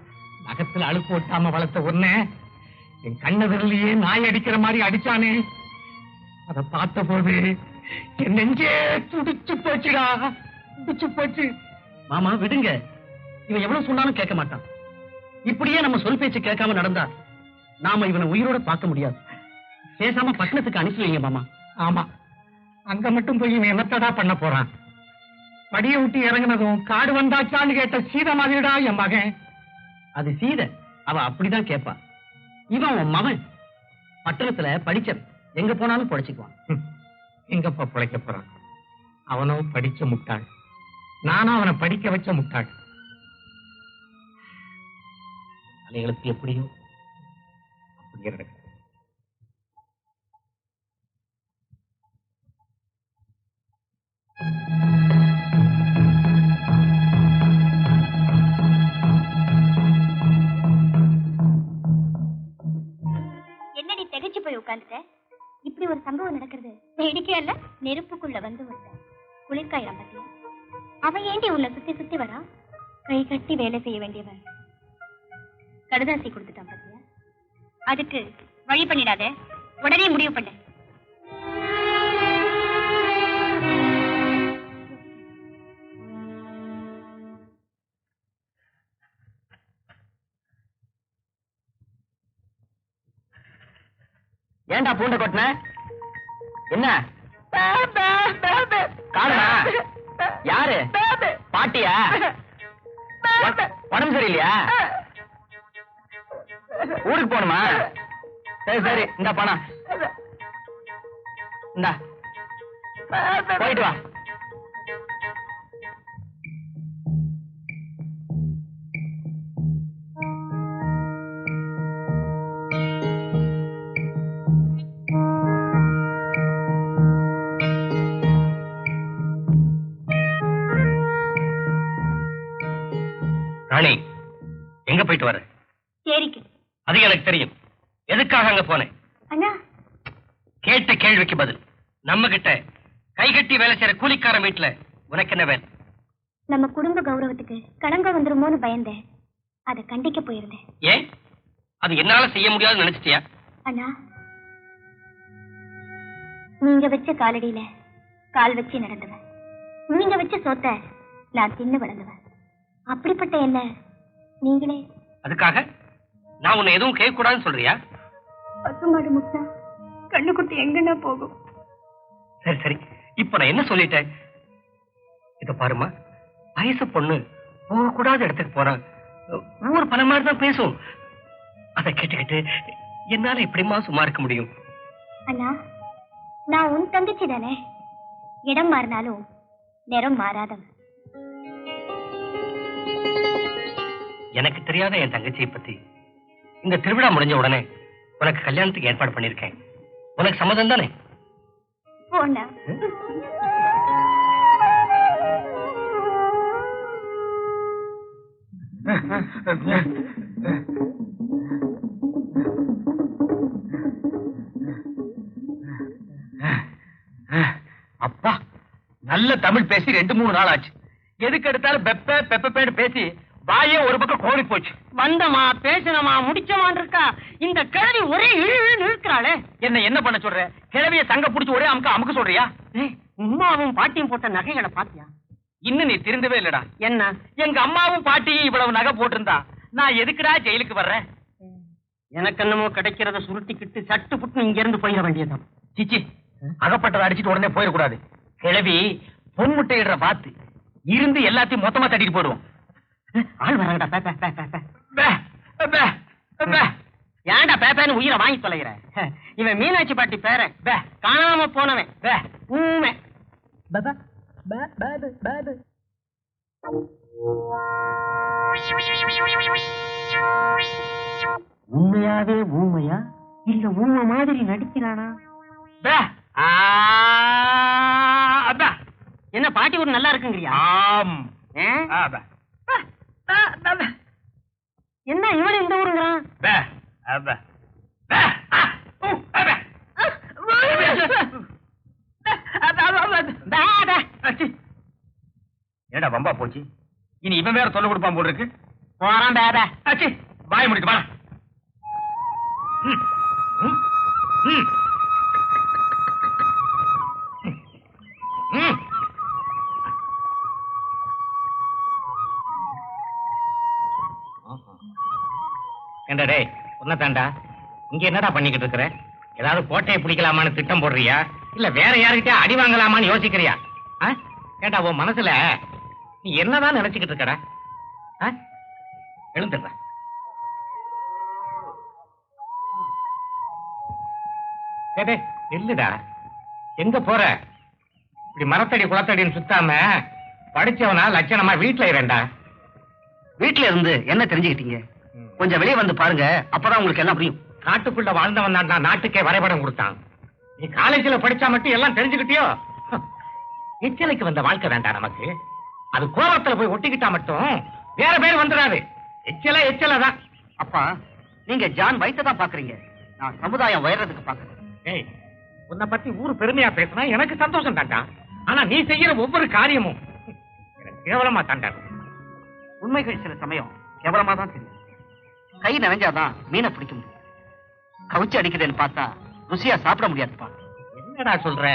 நகத்துல அழுக்கு ஒட்டாம வளர்த்த ஒன்ன என் கண்ணதிலேயே நாய் அடிக்கிற மாதிரி அடிச்சானே, அதை பார்த்த போது என் நெஞ்சே துடிச்சு போச்சுடா, துடிச்சு போச்சு. மாமா விடுங்க, இவன் எவ்வளவு சொன்னாலும் கேட்க மாட்டான். இப்படியே நம்ம சொல் பேச்சு கேட்காம நடந்தா நாம இவனை உயிரோட பார்க்க முடியாது. பேசாம பட்டணத்துக்கு அனுப்பி வைங்க மாமா. ஆமா, அங்க மட்டும் போய் இவன் என்னத்தடா பண்ண போறான்? படிய விட்டு இறங்கினதும் காடு வந்தாச்சான்னு கேட்ட சீதை மாதிரிடா என் மகன். அது சீதை, அவ அப்படிதான் கேட்பா. இவன் உன் மகன், பட்டணத்துல படிச்ச, எங்க போனாலும் பொழைச்சுக்குவான். எங்கப்பா பிழைக்க போறான்? அவனோ படிச்ச முட்டாள், நானும் அவனை படிக்க வச்ச முட்டாள். அலைகளுக்கு எப்படியோ அப்படியே நடக்குது. என்னடி திகைச்சு போய் உட்கார்ந்துட்ட? இப்படி ஒரு சம்பவம் நடக்கிறது வேடிக்கையா இல்ல? நெருப்புக்குள்ள வந்து வந்த குளிர்காயிரம் பத்தியா? அவன் ஏண்டி உன்னை சுத்தி சுத்தி வரா? கை கட்டி வேலை செய்ய வேண்டியவன் கடுதாசி கொடுத்துட்டான் பத்தியா? அதுக்கு வழி பண்ணிடாத, உடனே முடிவு பண்ண. ஏண்டா பூண்ட கொட்டின? என்ன காரணா? யாரு? பாட்டியா? உடம்பு சரியில்லையா? ஊருக்கு போகணுமா? சரி சரி, இந்த பணம் இந்தா, போயிட்டு வா. ராணி, எங்க போயிட்டு வர? சரிக்கு. அது எனக்கு தெரியும். எதுக்காக அங்க போனேன்? அண்ணா, கேட்ட கேள்விக்கு பதில். நம்ம கிட்ட கை கட்டி வேலை செய்யற கூலிக்காரன் வீட்டுல உனக்கு என்ன வேலை? நம்ம குடும்ப கௌரவத்துக்கு களங்கம் வந்துருமோன்னு பயந்தேன், அதை கண்டிக்க போயிருந்தேன். ஏன்? அது என்னால செய்ய முடியாதுன்னு நினைச்சிட்டியா? அண்ணா, நீங்க வச்ச காலடியில கால் வச்சு நடந்தவன், நீங்க வச்ச சோத்த நான் தின்னு வளர்ந்தவன். அப்படிப்பட்ட என்ன நீங்களே அதுக்காக நான் உன்னை எதுவும் கேட்க கூடாதுன்னு சொல்றியா? பசுமாடு முட்டா கண்ணு குட்டி எங்கன்னா போகும். சரி சரி, இப்ப நான் என்ன சொல்லிட்டேன்? இத பாருமா, வயசு பொண்ணு போக கூடாத இடத்துக்கு போறான், ஊர் பல மாதிரி தான் பேசும். அதை கேட்டுக்கிட்டு என்னால எப்படிமா சும்மா இருக்க முடியும்? அண்ணா, நான் உன் தங்கச்சி தானே, இடம் மாறினாலும் நிறம் மாறாதவன். எனக்கு தெரியாத என் தங்கச்சியை பத்தி இந்த திருவிழா முடிஞ்ச உடனே உனக்கு கல்யாணத்துக்கு ஏற்பாடு பண்ணிருக்கேன். உனக்கு சம்மதம் தானே? போனா அப்பா, நல்ல தமிழ் பேசி 2-3 நாள் ஆச்சு. எதுக்கு எடுத்தாலும் பெப்ப பெப்பேன்னு பேசி வாயே ஒரு பக்கம் கோழி போச்சு. வந்தமா பேசணுமா முடிச்சமான் இருக்கா? இந்த கிழவி ஒரே இழுக்கிறாளே. என்ன பண்ண சொல்ற? கிழவிய சங்க புடிச்சு ஒரே அமுக்க சொல்றியா? உமாவும் பாட்டியும் போட்ட நகைகளை பாத்தியா? இன்னும் நீ திருந்தவே இல்லடா. என்ன? எங்க அம்மாவும் பாட்டியும் இவ்வளவு நகை போட்டிருந்தா நான் எதுக்குடா ஜெயிலுக்கு வர்றேன்? எனக்கு என்னமோ கிடைக்கிறத சுருட்டிக்கிட்டு சட்டு புட்டு இங்க இருந்து போயிட வேண்டியதான். சிச்சி, அகப்பட்டதை அடிச்சுட்டு உடனே போயிடக்கூடாது. கிழவி பொன்முட்டையிடுற பார்த்து இருந்து எல்லாத்தையும் மொத்தமா தட்டிட்டு போடுவோம். ஆள் வராங்கடா. ஏன்டா பேப்பேன்னு உயிரை வாங்கி தொலைகிற? இவன் மீனாட்சி பாட்டி பேரன், காணாம போனவன். ஊமை உண்மையாவே ஊமையா இல்ல ஊமை மாதிரி நடிக்கிறானா? என்ன பாட்டி ஒரு நல்லா இருக்குங்கிறியா? என்ன இவன் இந்த ஊருங்கிறான்? ஏடா வம்பா போச்சு. இனி இவன் வேற சொல்ல கொடுப்பான் போல இருக்கு. போறான் பேட. ஆச்சு வாய முடிச்சு வா. ஏண்டா டேய் உன்னதாண்டா இங்க என்னடா பண்ணிக்கிட்டு இருக்கிற? ஏதாவது கோட்டையை பிடிக்கலாமான்னு திட்டம் போடுறியா இல்ல வேற யாருக்கிட்டே அடி வாங்கலாமான்னு யோசிக்கிறியா? ஏண்டா உன் மனசுல நீ என்னதான் நினைச்சுக்கிட்டு இருக்கடா? எழுந்துடுற. இல்லடா எங்க போற? இப்படி மரத்தடி குளத்தடின்னு சுத்தாம படிச்சவனா லட்சணமா வீட்டுல இரண்டா. வீட்டுல இருந்து என்ன தெரிஞ்சுக்கிட்டீங்க? கொஞ்சம் வெளியே வந்து பாருங்க, அப்பதான் உங்களுக்கு எல்லாம் புரியும். காட்டுக்குள்ள வாழ்ந்தவன் தான் நாட்டுக்கே வரைபடம் கொடுத்தான். நீ காலேஜ்ல படிச்சா மட்டும் எல்லாம் தெரிஞ்சுக்கிட்டியோ? எச்சலைக்கு வந்த வாழ்க்கை வேண்டாம் நமக்கு. அது கோபத்துல போய் ஒட்டிக்கிட்டா மட்டும் வேற பேர் வந்துடாது. எச்சலதான். அப்பா நீங்க ஜான் வயிற்ற பாக்குறீங்க, நான் சமுதாயம் வயறதுக்கு பாக்குறேன். ஏய் உன்னை பத்தி ஊரு பெருமையா பேசினா எனக்கு சந்தோஷம் தாண்டா. ஆனா நீ செய்யற ஒவ்வொரு காரியமும் எனக்கு கேவலமா தாண்டா. உண்மைகள் சில சமயம் கேவலமா தான் தெரியும். கை நிறைஞ்சாதான் மீனை பிடிக்க முடியும். கவிச்சு அடிக்கிறேன்னு பார்த்தா ருசியா சாப்பிட முடியாதுப்பா. என்னடா சொல்ற?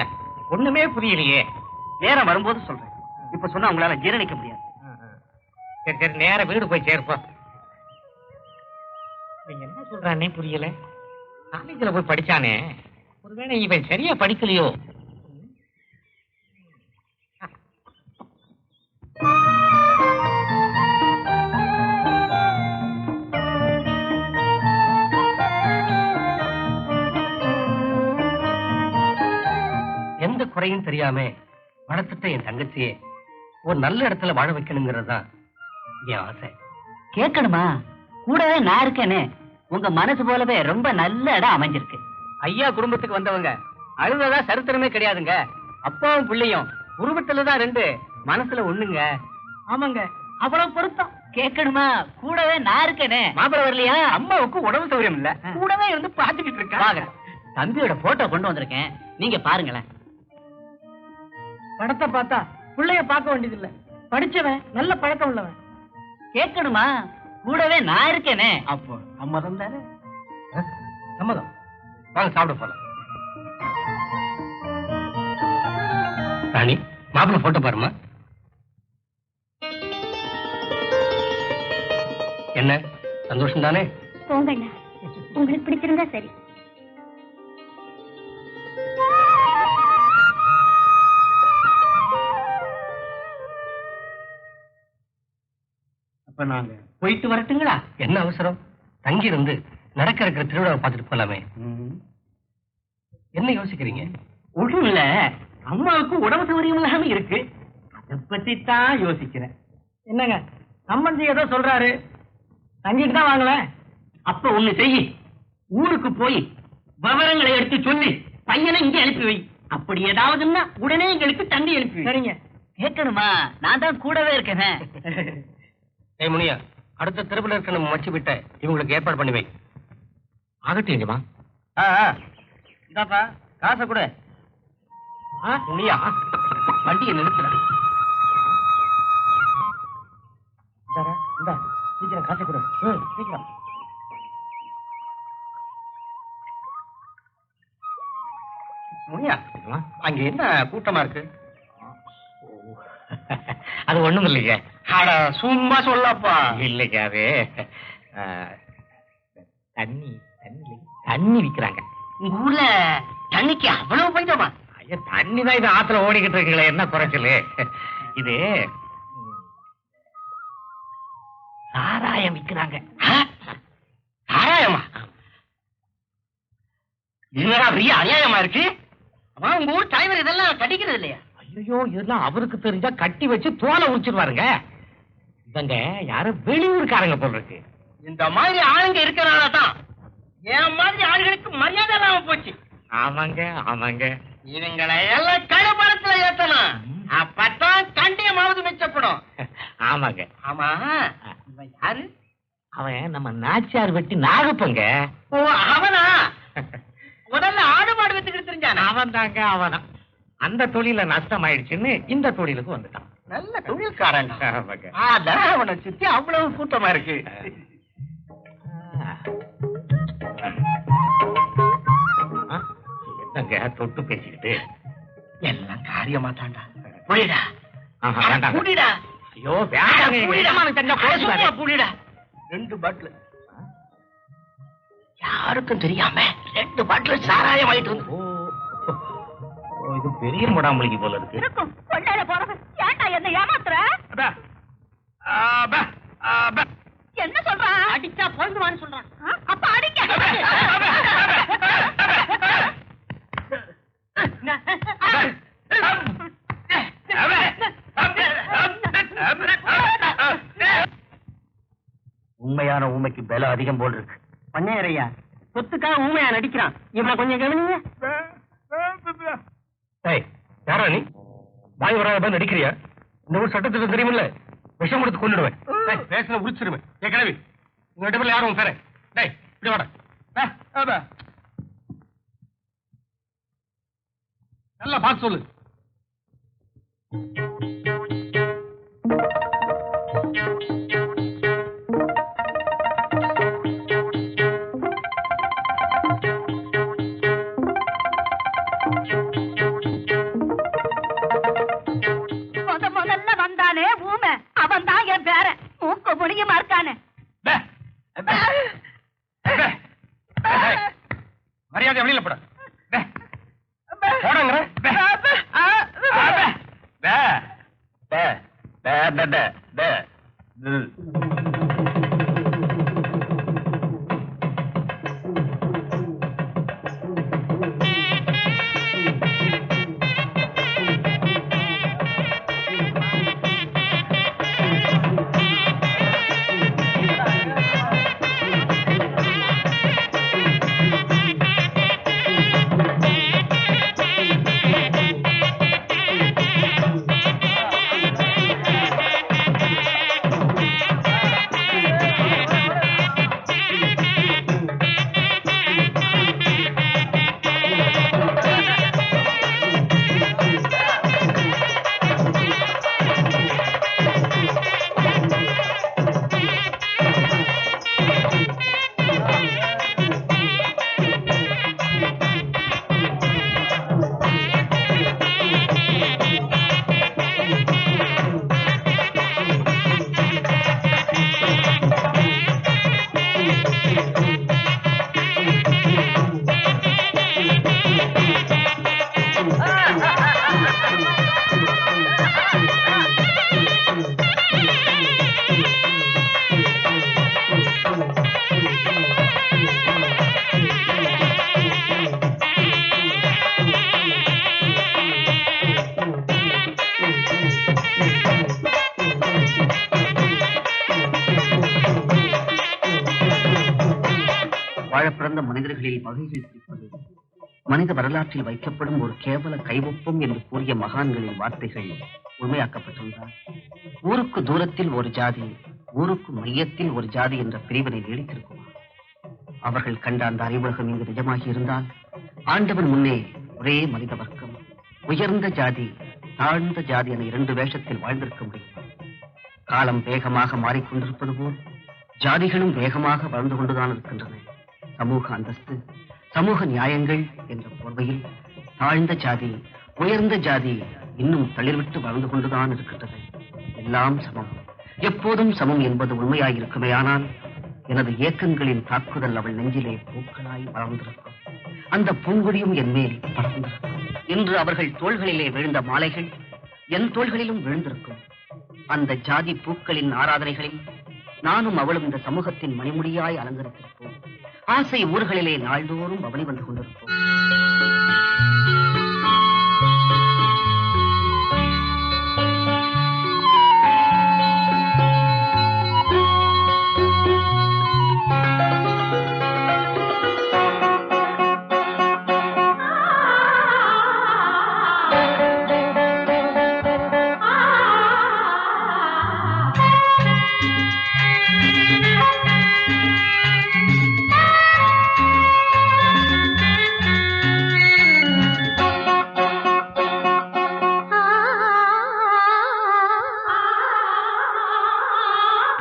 ஒண்ணுமே புரியலையே. நேரம் வரும்போது சொல்றேன், இப்ப சொன்னா உங்களால ஜீரணிக்க முடியாது. சரி சரி நேர வீடு போய் சேர்ப்போம். நீங்க என்ன சொல்றானே புரியல. காலேஜ்ல போய் படிச்சானே, ஒருவேளை இவன் சரியா படிக்கலையோ? எந்த குறையும் தெரியாம வளர்த்துட்ட என் தங்கச்சியே ஒரு நல்ல இடத்துல வாழ வைக்கணுங்கிறது தான் என் ஆசை. கேட்கணுமா? கூடவே நான் இருக்கேனே. உங்க மனசு போலவே ரொம்ப நல்ல இடம் அமைஞ்சிருக்கு. ஐயா குடும்பத்துக்கு வந்தவங்க அழுததா சரித்திரமே கிடையாதுங்க. அப்பாவும் பிள்ளையும் உருவத்துலதான் ரெண்டு, மனசுல ஒண்ணுங்க. ஆமாங்க, அவ்வளவு பொருத்தம். கேட்கணுமா? கூடவே நான் இருக்கேனே. மாப்பிள வரலையா? அம்மாவுக்கு உடம்பு சௌகரியம் இல்ல, கூடவே இருந்து பாத்துக்கிட்டு இருக்காங்க. தம்பியோட போட்டோ கொண்டு வந்திருக்கேன், நீங்க பாருங்களேன். படத்தை பார்த்தா பிள்ளைய பார்க்க வேண்டியது இல்ல, படிச்சவன் நல்ல பழக்கம் உள்ளவன். கேட்கணுமா? கூடவே நான் இருக்கேனே. அப்போ சம்மதம் தானே? சம்மதம். வாங்க சாப்பிட போலாம். ராணி மாப்பிள்ள போட்டோ பாருமா. என்ன சந்தோஷம் தானே? போங்கண்ணா, உங்களுக்கு பிடிச்சிருந்தா சரி. அப்ப நாங்க போயிட்டு வரட்டுங்களா? என்ன அவசரம்? தங்கி இருந்து நடக்க இருக்கிற திருவிழாவை பார்த்துட்டு போலாமே. என்ன யோசிக்கிறீங்க? ஒண்ணும் இல்ல, அம்மாவுக்கு உடம்பு சௌகரியம் இல்லாம இருக்கு, அதை பத்தி தான் யோசிக்கிறேன். என்னங்க சம்பந்தி ஏதோ சொல்றாரு, தங்கிட்டு தான் வாங்கல. அப்ப ஒண்ணு செய்யி, ஊருக்கு போய் விவரங்களை எடுத்து சொல்லி பையனை இங்க அனுப்பி வை. அப்படி ஏதாவதுன்னா உடனே எங்களுக்கு தண்ணி அனுப்பி. சரிங்க. கேட்கணுமா? நான் தான் கூடவே இருக்கேனே. ஏய் முனியா, அடுத்த தெருவில் இருக்க நம்ம மச்சு விட்ட இவங்களுக்கு ஏற்பாடு பண்ணி வை. ஆகட்டுமா? இதாப்பா காசை கூட. முனியா வண்டியை நிறுத்துற. சீக்கிரம் காசை கொடு. சீக்கிரம். முனியா அங்க என்ன கூட்டமா இருக்கு? அது ஒண்ணும் இல்லைங்க. சும்மா சொல்லப்பா. இல்லைங்க, அது தண்ணி தண்ணி தண்ணி விக்கிறாங்க. உங்க ஊர்ல தண்ணிக்கு அவ்வளவு பஞ்சமா? ஐயா தண்ணி தான் இது ஆத்துல ஓடிக்கிட்டு இருக்குங்களே, என்ன குறைச்சலு? இது சாராயம் விக்கிறாங்க. சாராயமா? என்னடா பெரிய அநியாயமா இருக்கு. உங்க ஊர் தலைவர் இதெல்லாம் கட்டிக்கிறது இல்லையா? ஐயோ இதெல்லாம் அவருக்கு தெரிஞ்சா கட்டி வச்சு தோலை உரிச்சிருவாருங்க. இவங்க யாரும் வெளியூருக்காரங்க போல இருக்கு. இந்த மாதிரி ஆளுங்க இருக்கிறனால தான் என் மாதிரி ஆளுகளுக்கு மரியாதை இல்லாம போச்சு. ஆமாங்க ஆமாங்க. இவங்களை எல்லாம் கழுப்பணத்துல ஏத்தணும், அப்பதான் கண்டியமாவது மிச்சப்படும். ஆமாங்க. ஆமா, இவன் யாரு? அவன் நம்ம நாச்சியார் வெட்டி நாகப்பங்க. ஓ அவனா? முதல்ல ஆடு மாடு வித்துக்கிட்டு தெரிஞ்சான அவன் தாங்க அவனா. அந்த தொழில நஷ்டம் ஆயிடுச்சுன்னு இந்த தொழிலுக்கு வந்துட்டான். நல்ல தொழில்காரங்க. ஆமாங்க. அதான் அவனை சுத்தி அவ்வளவு கூட்டமா இருக்கு. என்னங்க தொட்டு பேசிக்கிட்டு? எல்லாம் காரியமா தாண்டா. புரியுடா? வேண்டாம். புடிடா. ஐயோ வேண்டாம். புடிடா. 2 பாட்டில் யாருக்கும் தெரியாம 2 பாட்டில் சாராயம் வாங்கிட்டு வந்து. இது பெரிய முடாமலிக்கு போல இருக்கு. இருக்கும் கொள்ளையில போறது. ஏன்டா என்ன ஏமாத்துற? என்ன சொல்றான்? அடிச்சா பொழுதுவான்னு சொல்றான். அப்ப அடிக்க. உண்மையான ஊமைக்கு பல அதிகம் போல் இருக்கு. பண்ணையரையா சொத்துக்காக ஊமையா நடிக்கிறான். இவனை கொஞ்சம் கவனிங்க. யாரா நீ? வாய் வராத நடிக்கிறியா? இந்த ஊர் சட்டத்துக்கு தெரியுமில்ல, விஷம் கொடுத்து கொண்டுடுவேன். பேசுன உரிச்சிருவேன். கிளவி உங்க இடத்துல யாரும் பேர இப்படி வாட. நல்லா பார்த்து சொல்லு. முதல்ல வந்தானே ஊமை, அவன் தான் என் பேர. மூக்க முடியுமா இருக்கானே. மரியாதை வெளியில போட. வாழப்பிறந்த மனிதர்களில் வகைகள் பிரிப்பது மனித வரலாற்றில் வைக்கப்படும் ஒரு கேவல கைவொப்பம் என்று கூறிய மகான்களின் வார்த்தைகள் உண்மையாக்கப்பட்டுள்ளார். ஊருக்கு தூரத்தில் ஒரு ஜாதி, ஊருக்கு மையத்தில் ஒரு ஜாதி என்ற பிரிவினை நீடித்திருக்குமா? அவர்கள் கண்ட அந்த அறிவுலகம் இங்கு நிஜமாகி இருந்தால் ஆண்டவன் முன்னே ஒரே மனித வர்க்கம், உயர்ந்த ஜாதி தாழ்ந்த ஜாதி என 2 வேஷத்தில் வாழ்ந்திருக்க முடியும். காலம் வேகமாக மாறிக்கொண்டிருப்பது போல் ஜாதிகளும் வேகமாக வளர்ந்து கொண்டுதான் இருக்கின்றன. சமூக அந்தஸ்து, சமூக நியாயங்கள் என்ற போர்வையில் தாழ்ந்த ஜாதி உயர்ந்த ஜாதி இன்னும் தளிர்விட்டு வளர்ந்து கொண்டுதான் இருக்கின்றது. எல்லாம் சமம், எப்போதும் சமம் என்பது உண்மையாயிருக்குமேயானால் எனது ஏக்கங்களின் தாக்குதல் அவள் நெஞ்சிலே பூக்களாய் வளர்ந்திருக்கும். அந்த பூங்கொடியும் என் மேல் பறந்திருக்கும். இன்று அவர்கள் தோள்களிலே விழுந்த மாலைகள் என் தோள்களிலும் விழுந்திருக்கும். அந்த ஜாதி பூக்களின் ஆராதனைகளில் நானும் அவளும் இந்த சமூகத்தின் மணிமுடியாய் அலங்கரித்திருப்போம். ஆசை ஊர்களிலே நாள்தோறும் அவளி வந்து கொண்டிருப்போம்.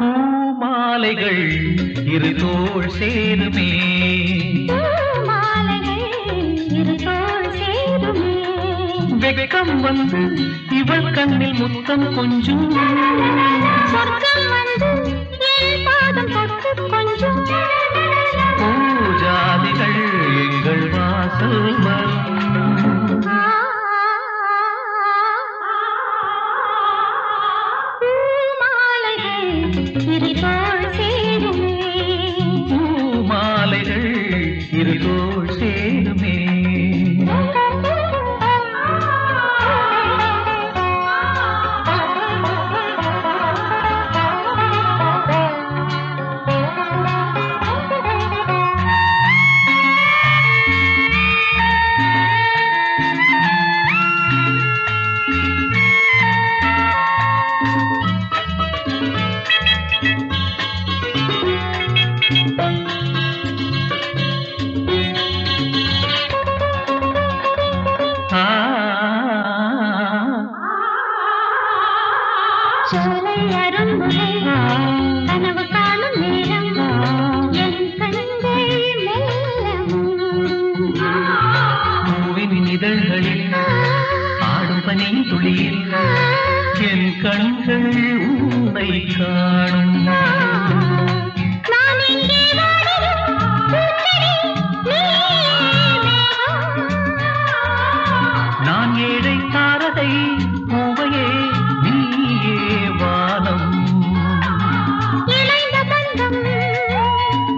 பூமாலைகள் இரு தோள் சேருமே வெக்கம் வந்து இவள் கண்ணில் முத்தம் கொஞ்சம் பூஜாதிகள் எங்கள் வாசல் வரும் பூமாலைகள் இரு தோள் சேருமே இதழ்களில் ஆடும் பனி துளியில் என் கண்கள் உன்னை காணும் நான் ஏழை தாரதை பூவையே நீயே வானம்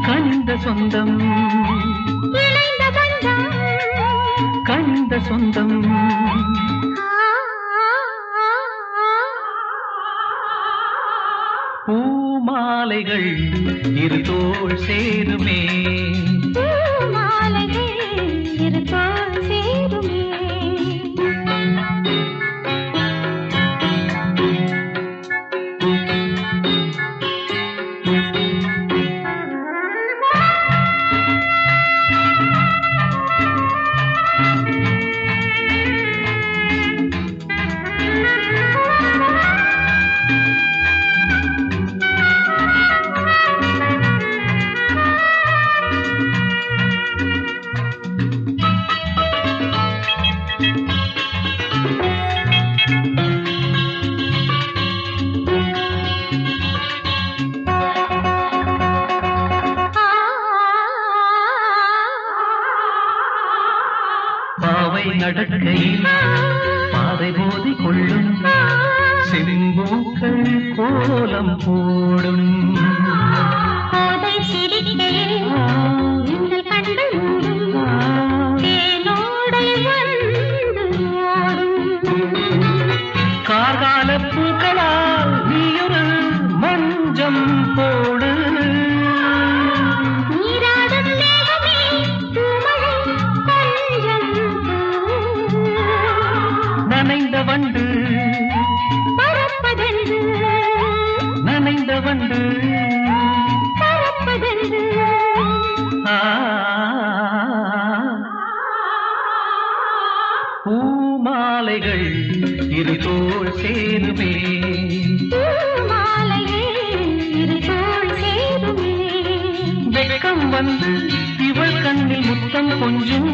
கனிந்த சொந்தம் கனிந்த சொந்தம் பூமாலைகள் இரு தோள் சேருமே நடக்கையில் பாதை போதி கொள்ளும் செம்பூக்கள் கோலம் போடும் கார்கால பூக்களால் நீயொரு மஞ்சம் போடு நனைந்த வண்டு பறப்பதென்று நனைந்த வண்டு பறப்பதென்று பூமாலைகள் இரு தோள் சேருமே வெக்கம் வந்து இவள் கண்ணில் முத்தம் கொஞ்சம்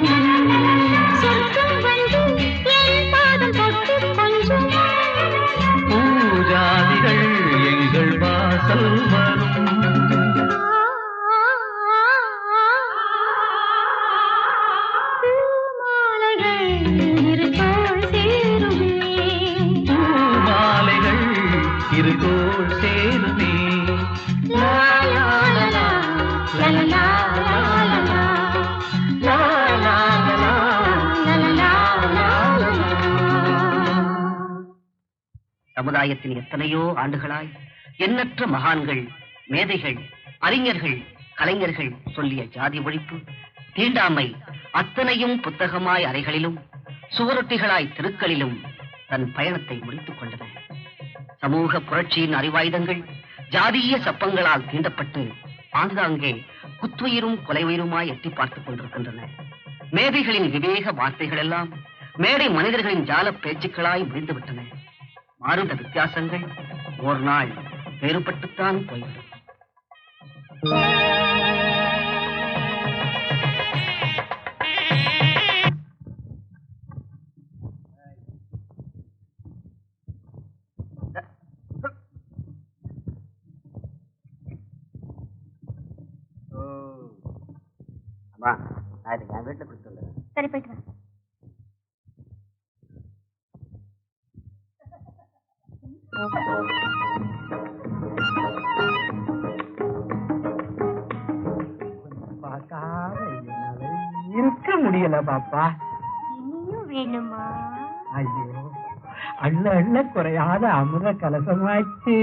பூஜாதிகள் எங்கள் வாசல் வரும் பூமாலைகள் இரு தோள் சேருமே சமுதாயத்தின் எத்தனையோ ஆண்டுகளாய் எண்ணற்ற மகான்கள், மேதைகள், அறிஞர்கள், கலைஞர்கள் சொல்லிய ஜாதி ஒழிப்பு, தீண்டாமை அத்தனையும் புத்தகமாய் அறைகளிலும் சுவரொட்டிகளாய் தெருக்களிலும் தன் பயணத்தை முடித்துக் கொண்டன. சமூக புரட்சியின் அறிவாயுதங்கள் ஜாதிய சப்பங்களால் தீண்டப்பட்டு ஆங்காங்கே குத்துயிரும் கொலையுயிருமாய் எட்டி பார்த்துக் கொண்டிருக்கின்றன. மேதைகளின் விவேக வார்த்தைகள் எல்லாம் மேடை மனிதர்களின் ஜால பேச்சுக்களாய் முடிந்துவிட்டன. மாறுந்த வித்தியாசங்கள் ஓர் நாள் வேறுபட்டுத்தான் போய்விடும். அம்மா, நான் என் வீட்டுல கொடுத்துள்ளேன். சரி, போயிட்டு வா. இருக்க முடியல பாப்பா. இனியும் வேணுமா? ஐயோ, அள்ள அள்ள குறையாத அமுத கலசமாச்சே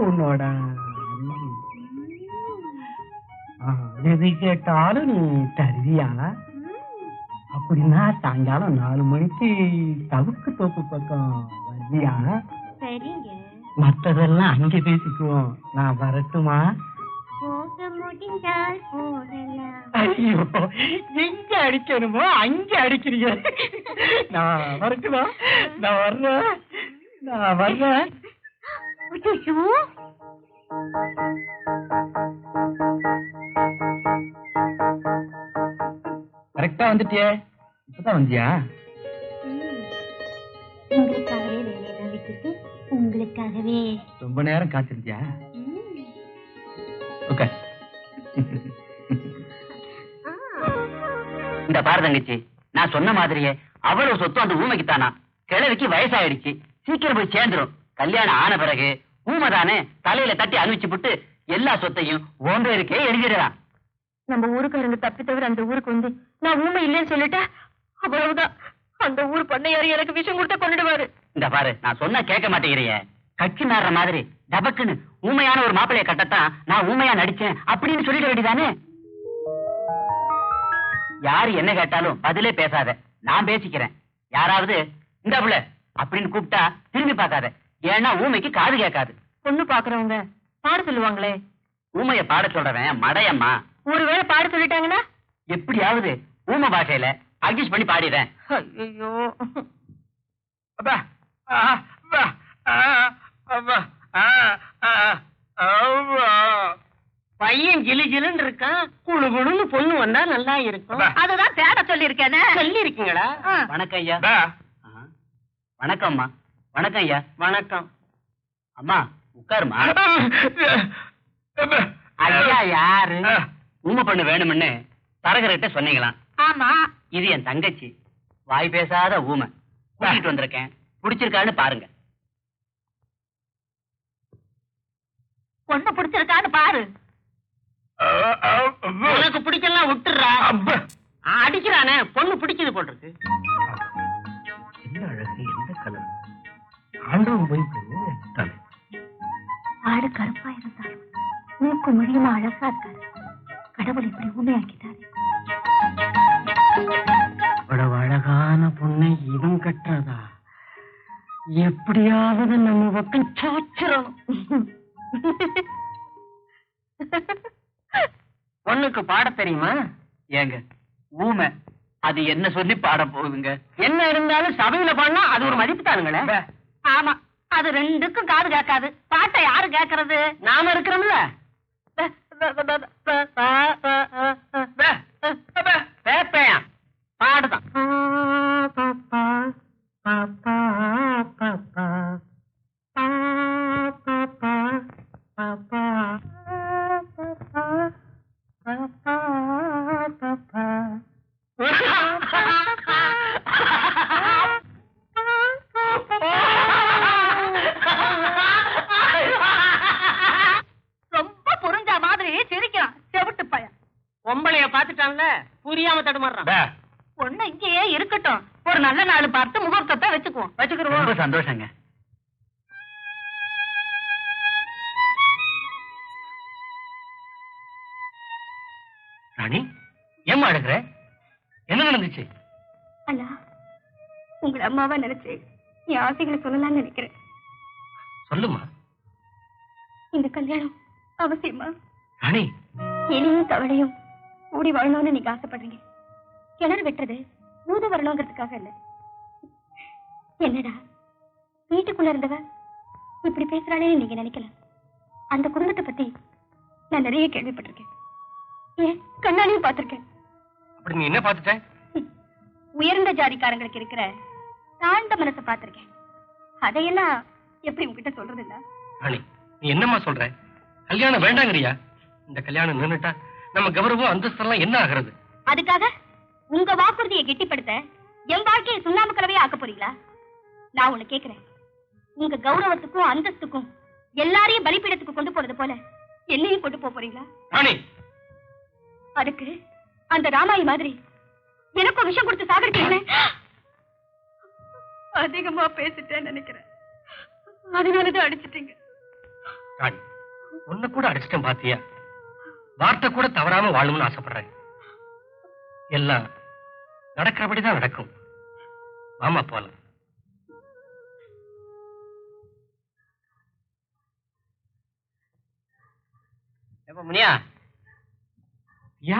உன்னோட. எது கேட்டாலும் நீ தருவியா? அப்படின்னா சாயங்காலம் 4 மணிக்கு தவுக்கு தோப்பு பக்கம் வருவியா? சரிங்க. மற்றதெல்லாம் அங்கே பேசிக்குவோம். நான் வரட்டுமா? போக முடிந்தால் போகலாம். ஐயோ, எங்க அடிக்கணுமோ அங்க அடிக்கிறீங்க. நான் வரட்டுமா? நான் வர்றேன். ஐயோ, கரெக்டா வந்துட்டியே. இப்பதான் வந்தியா? உங்களுக்காகவே வேலையெல்லாம் விட்டுட்டு உங்களுக்காகவே. ரொம்ப நேரம் காத்திருந்தியா? ஓகே. இந்த பாரு தங்கச்சி, நான் சொன்ன மாதிரியே அவ்வளவு சொத்து அந்த ஊமைக்குத்தானா. கிழவிக்கு வயசாயிடுச்சு, சீக்கிரம் போய் சேர்ந்துரும். கல்யாணம் ஆன பிறகு ஊமைதானே தலையில தட்டி அனுப்பிச்சு விட்டு எல்லா சொத்தையும் உன் பேருக்கே எழுதிடலாம். நம்ம ஊருக்காரங்க தப்பி தவிர அந்த ஊருக்கு வந்து நான் ஊமை இல்லைன்னு சொல்லிட்டா அவ்வளவுதான். அந்த ஊர் பண்ணையாரு எனக்கு விஷம் கொடுத்த கொண்டுடுவாரு. இந்த பாரு, நான் சொன்னா கேட்க மாட்டேங்கிறிய. கட்சி மாறுற மாதிரி டபக்குன்னு ஊமையான ஒரு மாப்பிளைய கட்டத்தான் நான் ஊமையா நடிச்சேன் அப்படின்னு சொல்லிட வேண்டியதானே. யாரு என்ன கேட்டாலும் பதிலே பேசாத, நான் பேசிக்கிறேன். யாராவது இந்த புள்ள அப்படின்னு கூப்பிட்டா திரும்பி பார்க்காத, ஏன்னா ஊமைக்கு காது கேட்காது. பொண்ணு பாக்குறவங்க பாட சொல்லுவாங்களே. ஊமைய பாட சொல்றவன் மடையம்மா. ஒருவேளை பாட சொல்லிட்டாங்கன்னா எப்படியாவது ஊமை பாஷையில அட்ஜஸ்ட் பண்ணி பாடிடுறேன். ஐயோ, பையன் ஜிலு ஜிலுன்னு இருக்கான். குழு குழுன்னு பொண்ணு வந்தா நல்லா இருக்கும். அதுதான் தேட சொல்லி இருக்கேனே. சொல்லி இருக்கீங்களா? வணக்கம் ஐயா. வணக்கம் அம்மா. வணக்கம் ஐயா. வணக்கம் அம்மா, உட்காருமா. ஐயா யாரு? ஊமை பண்ணு வேணும்னு தரகர்கிட்ட சொன்னீங்களாம். ஆமா, இது என் தங்கச்சி, வாய் பேசாத ஊமை. கூட்டிட்டு வந்திருக்கேன், பிடிச்சிருக்கான்னு பாருங்க. பொண்ணு பிடிச்சிருக்கான்னு பாரு. உனக்கு பிடிக்கலாம் விட்டுறா. அடிக்கிறானே, பொண்ணு பிடிக்குது போட்டிருக்கு. என்ன அழகு, எந்த கலர்! ஆண்டவன் போய் தலை ஆடு கருப்பா இருந்தாலும் மூக்கு முடியுமா அழகா இருக்காரு. கடவுள் இப்படி ஊமையாக்கிட்டாரு. இவ்வளவு அழகான பொண்ணை இவன் கட்டுறதா? எப்படியாவது நம்ம பக்கம் சாச்சிடணும். பொண்ணுக்கு பாட தெரியுமா? ஏங்க, ஊமை அது என்ன சொல்லி பாட போகுதுங்க? என்ன இருந்தாலும் சபையில பாடினா அது ஒரு மதிப்பு தானுங்களே. ஆமா, அது ரெண்டுக்கும் காது கேட்காது. பாட்டை யாரு கேட்கறது? நாம இருக்கிறோம்ல. பேப்பையான் பாடுதான். ரொம்ப புரிஞ்ச மாதிரி சிரிக்கிறான் செவிட்டு பையன். பொம்பளைய பாத்துட்டான்ல, புரியாம தடுமாறுறான். பொண்ணு இங்கேயே இருக்கட்டும், ஒரு நல்ல நாள் பார்த்து முகூர்த்தத்தை வச்சுக்குவோம். ரொம்ப சந்தோஷங்க. ராணி, ஏம்மா அழுகுற? என்ன நடந்துச்சு? அண்ணா, உங்களை அம்மாவா நினைச்சு என் ஆசைகளை சொல்லலாம்னு நினைக்கிறேன். சொல்லுமா. இந்த கல்யாணம் அவசியமா? ராணி, எலியும் தவளையும் கூடி வாழணும்னு நீங்க ஆசைப்படுறீங்க. கிணறு வெட்டுறது ஊத வரணுங்கிறதுக்காக இல்ல. என்னடா, வீட்டுக்குள்ள இருந்தவ இப்படி பேசுறாளே நீங்க நினைக்கல. அந்த குடும்பத்தை பத்தி நான் நிறைய கேள்விப்பட்டிருக்கேன். ஏன் கண்ணாலையும் பார்த்திருக்கேன். அப்படி நீ என்ன பார்த்துட்ட? உயர்ந்த ஜாதிக்காரங்களுக்கு இருக்கிற தாழ்ந்த மனசை பார்த்திருக்கேன். அதையெல்லாம் எப்படி உங்ககிட்ட சொல்றது இல்ல? ராணி, நீ என்னம்மா சொல்ற? கல்யாணம் வேண்டாங்கறியா? இந்த கல்யாணம் நின்னுட்டா நம்ம கௌரவம் அந்தஸ்தெல்லாம் என்ன ஆகிறது? அதுக்காக உங்க வாக்குறுதியை கெட்டிப்படுத்த என் வாழ்க்கையை சுண்ணாம்பு கலவையா ஆக்க போறீங்களா? நான் உன்னை கேக்குறேன், உங்க கௌரவத்துக்கும் அந்தஸ்துக்கும் எல்லாரையும் பலிப்பீடத்துக்கு கொண்டு போறது போல என்னையும் கொண்டு போறீங்களா? ராணி, அதுக்கு அந்த ராமாயி மாதிரி எனக்கும் விஷம் கொடுத்து சாகடிக்கிறீங்களே. அதிகமா பேசிட்டேன்னு நினைக்கிறேன், அதனாலதான் அடிச்சிட்டீங்க. ராணி, உன்னை கூட அடிச்சிட்டேன் பாத்தியா? வார்த்தை கூட தவறாம வாழணும்னு ஆசைப்படுறேன். எல்லாம் நடக்கிறபடிதான் நடக்கும். ஆமா, போலாம். எப்ப முனியா? ஐயா,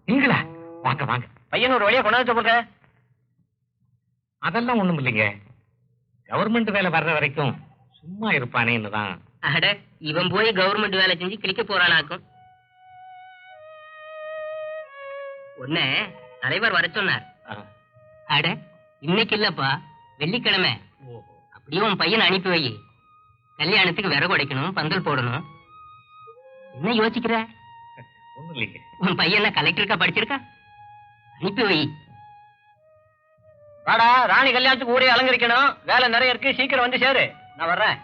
நீங்களா? வாங்க வாங்க. பையன் ஒரு வழியா கொண்டாந்து போங்க. அதெல்லாம் ஒண்ணும் இல்லைங்க. கவர்மெண்ட் வேலை வர்ற வரைக்கும் சும்மா இருப்பானேன்னு தான். அட, இவன் போய் கவர்மெண்ட் வேலை செஞ்சு கிளிக்க போறானாக்கும். ஒண்ணு தலைவர் வர சொன்னார். அட, இன்னைக்கு இல்லப்பா, வெள்ளிக்கிழமை. அப்படியே உன் பையனை அனுப்பி வை. கல்யாணத்துக்கு விறகு உடைக்கணும், பந்தல் போடணும். என்ன யோசிக்கிற? ஒண்ணும் இல்லைங்க. உன் பையன் கலெக்டருக்கா படிச்சிருக்கா? அனுப்பி வை. வாடா, ராணி கல்யாணத்துக்கு ஊரே அலங்கரிக்கணும். வேலை நிறைய இருக்கு, சீக்கிரம் வந்து சேரு. நான் வர்றேன்.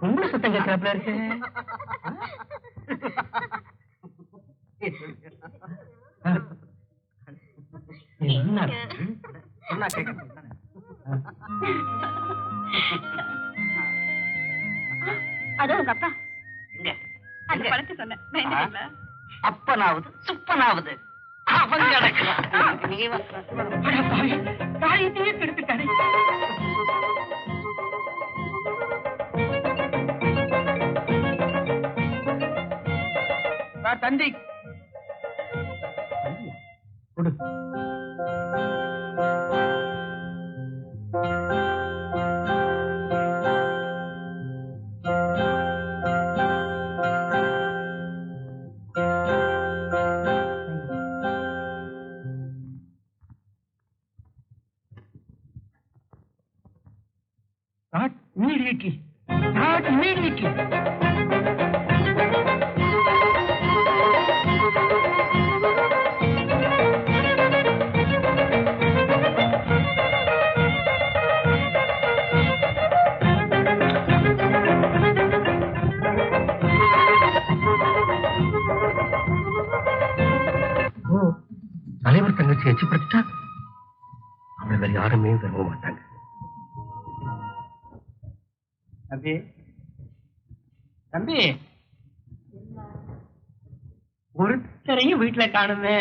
உங்களை சத்தம் கேட்கிறாப்ல இருக்கு. அதோ உங்க அப்பா எங்க? அந்த பழத்தை சொன்னேன். அப்பனாவது சுப்பனாவது அவன் கிடக்கிறான். நீ வா. தாயத்தையே கெடுத்துட்டானே. தந்தி கொடு. Start immediately. Start immediately. தலைவர் தங்கச்சி எச்சிப்படுத்தா அவளை வேற யாருமே விரும்ப மாட்டாங்க. தம்பி, தம்பி, ஒருத்தரையும் வீட்டுல காணுமே.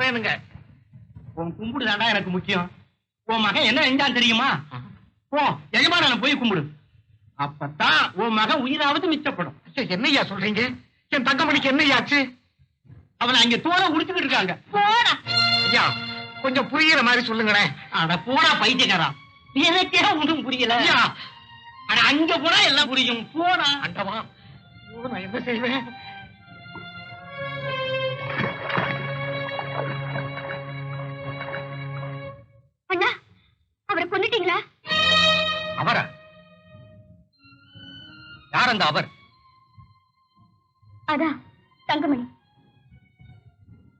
வேணுங்க. உன் கும்பிடு தாண்டா எனக்கு முக்கியம். உன் மகன் என்ன செஞ்சான் தெரியுமா? போ எஜமான போய் கும்பிடு. அப்பதான் உன் மகன் உயிராவது மிச்சப்படும். என்னையா சொல்றீங்க? என் தங்கமணிக்கு என்னையாச்சு? அவனை அங்க தோலை உடிச்சுக்கிட்டு இருக்காங்க. போடா. ஐயா கொஞ்சம் புரியுற மாதிரி சொல்லுங்களேன். அட போடா பைத்தியக்காரா, எனக்கே ஒன்றும் புரியல. ஐயா அட அங்க போனா எல்லாம் புரியும். போடா. அண்டவா நான் என்ன செய்வேன்? அண்ணா, அவரை கொன்னுட்டீங்களா? அவரா? யார் அந்த அவர்? அதான் தங்கமணி.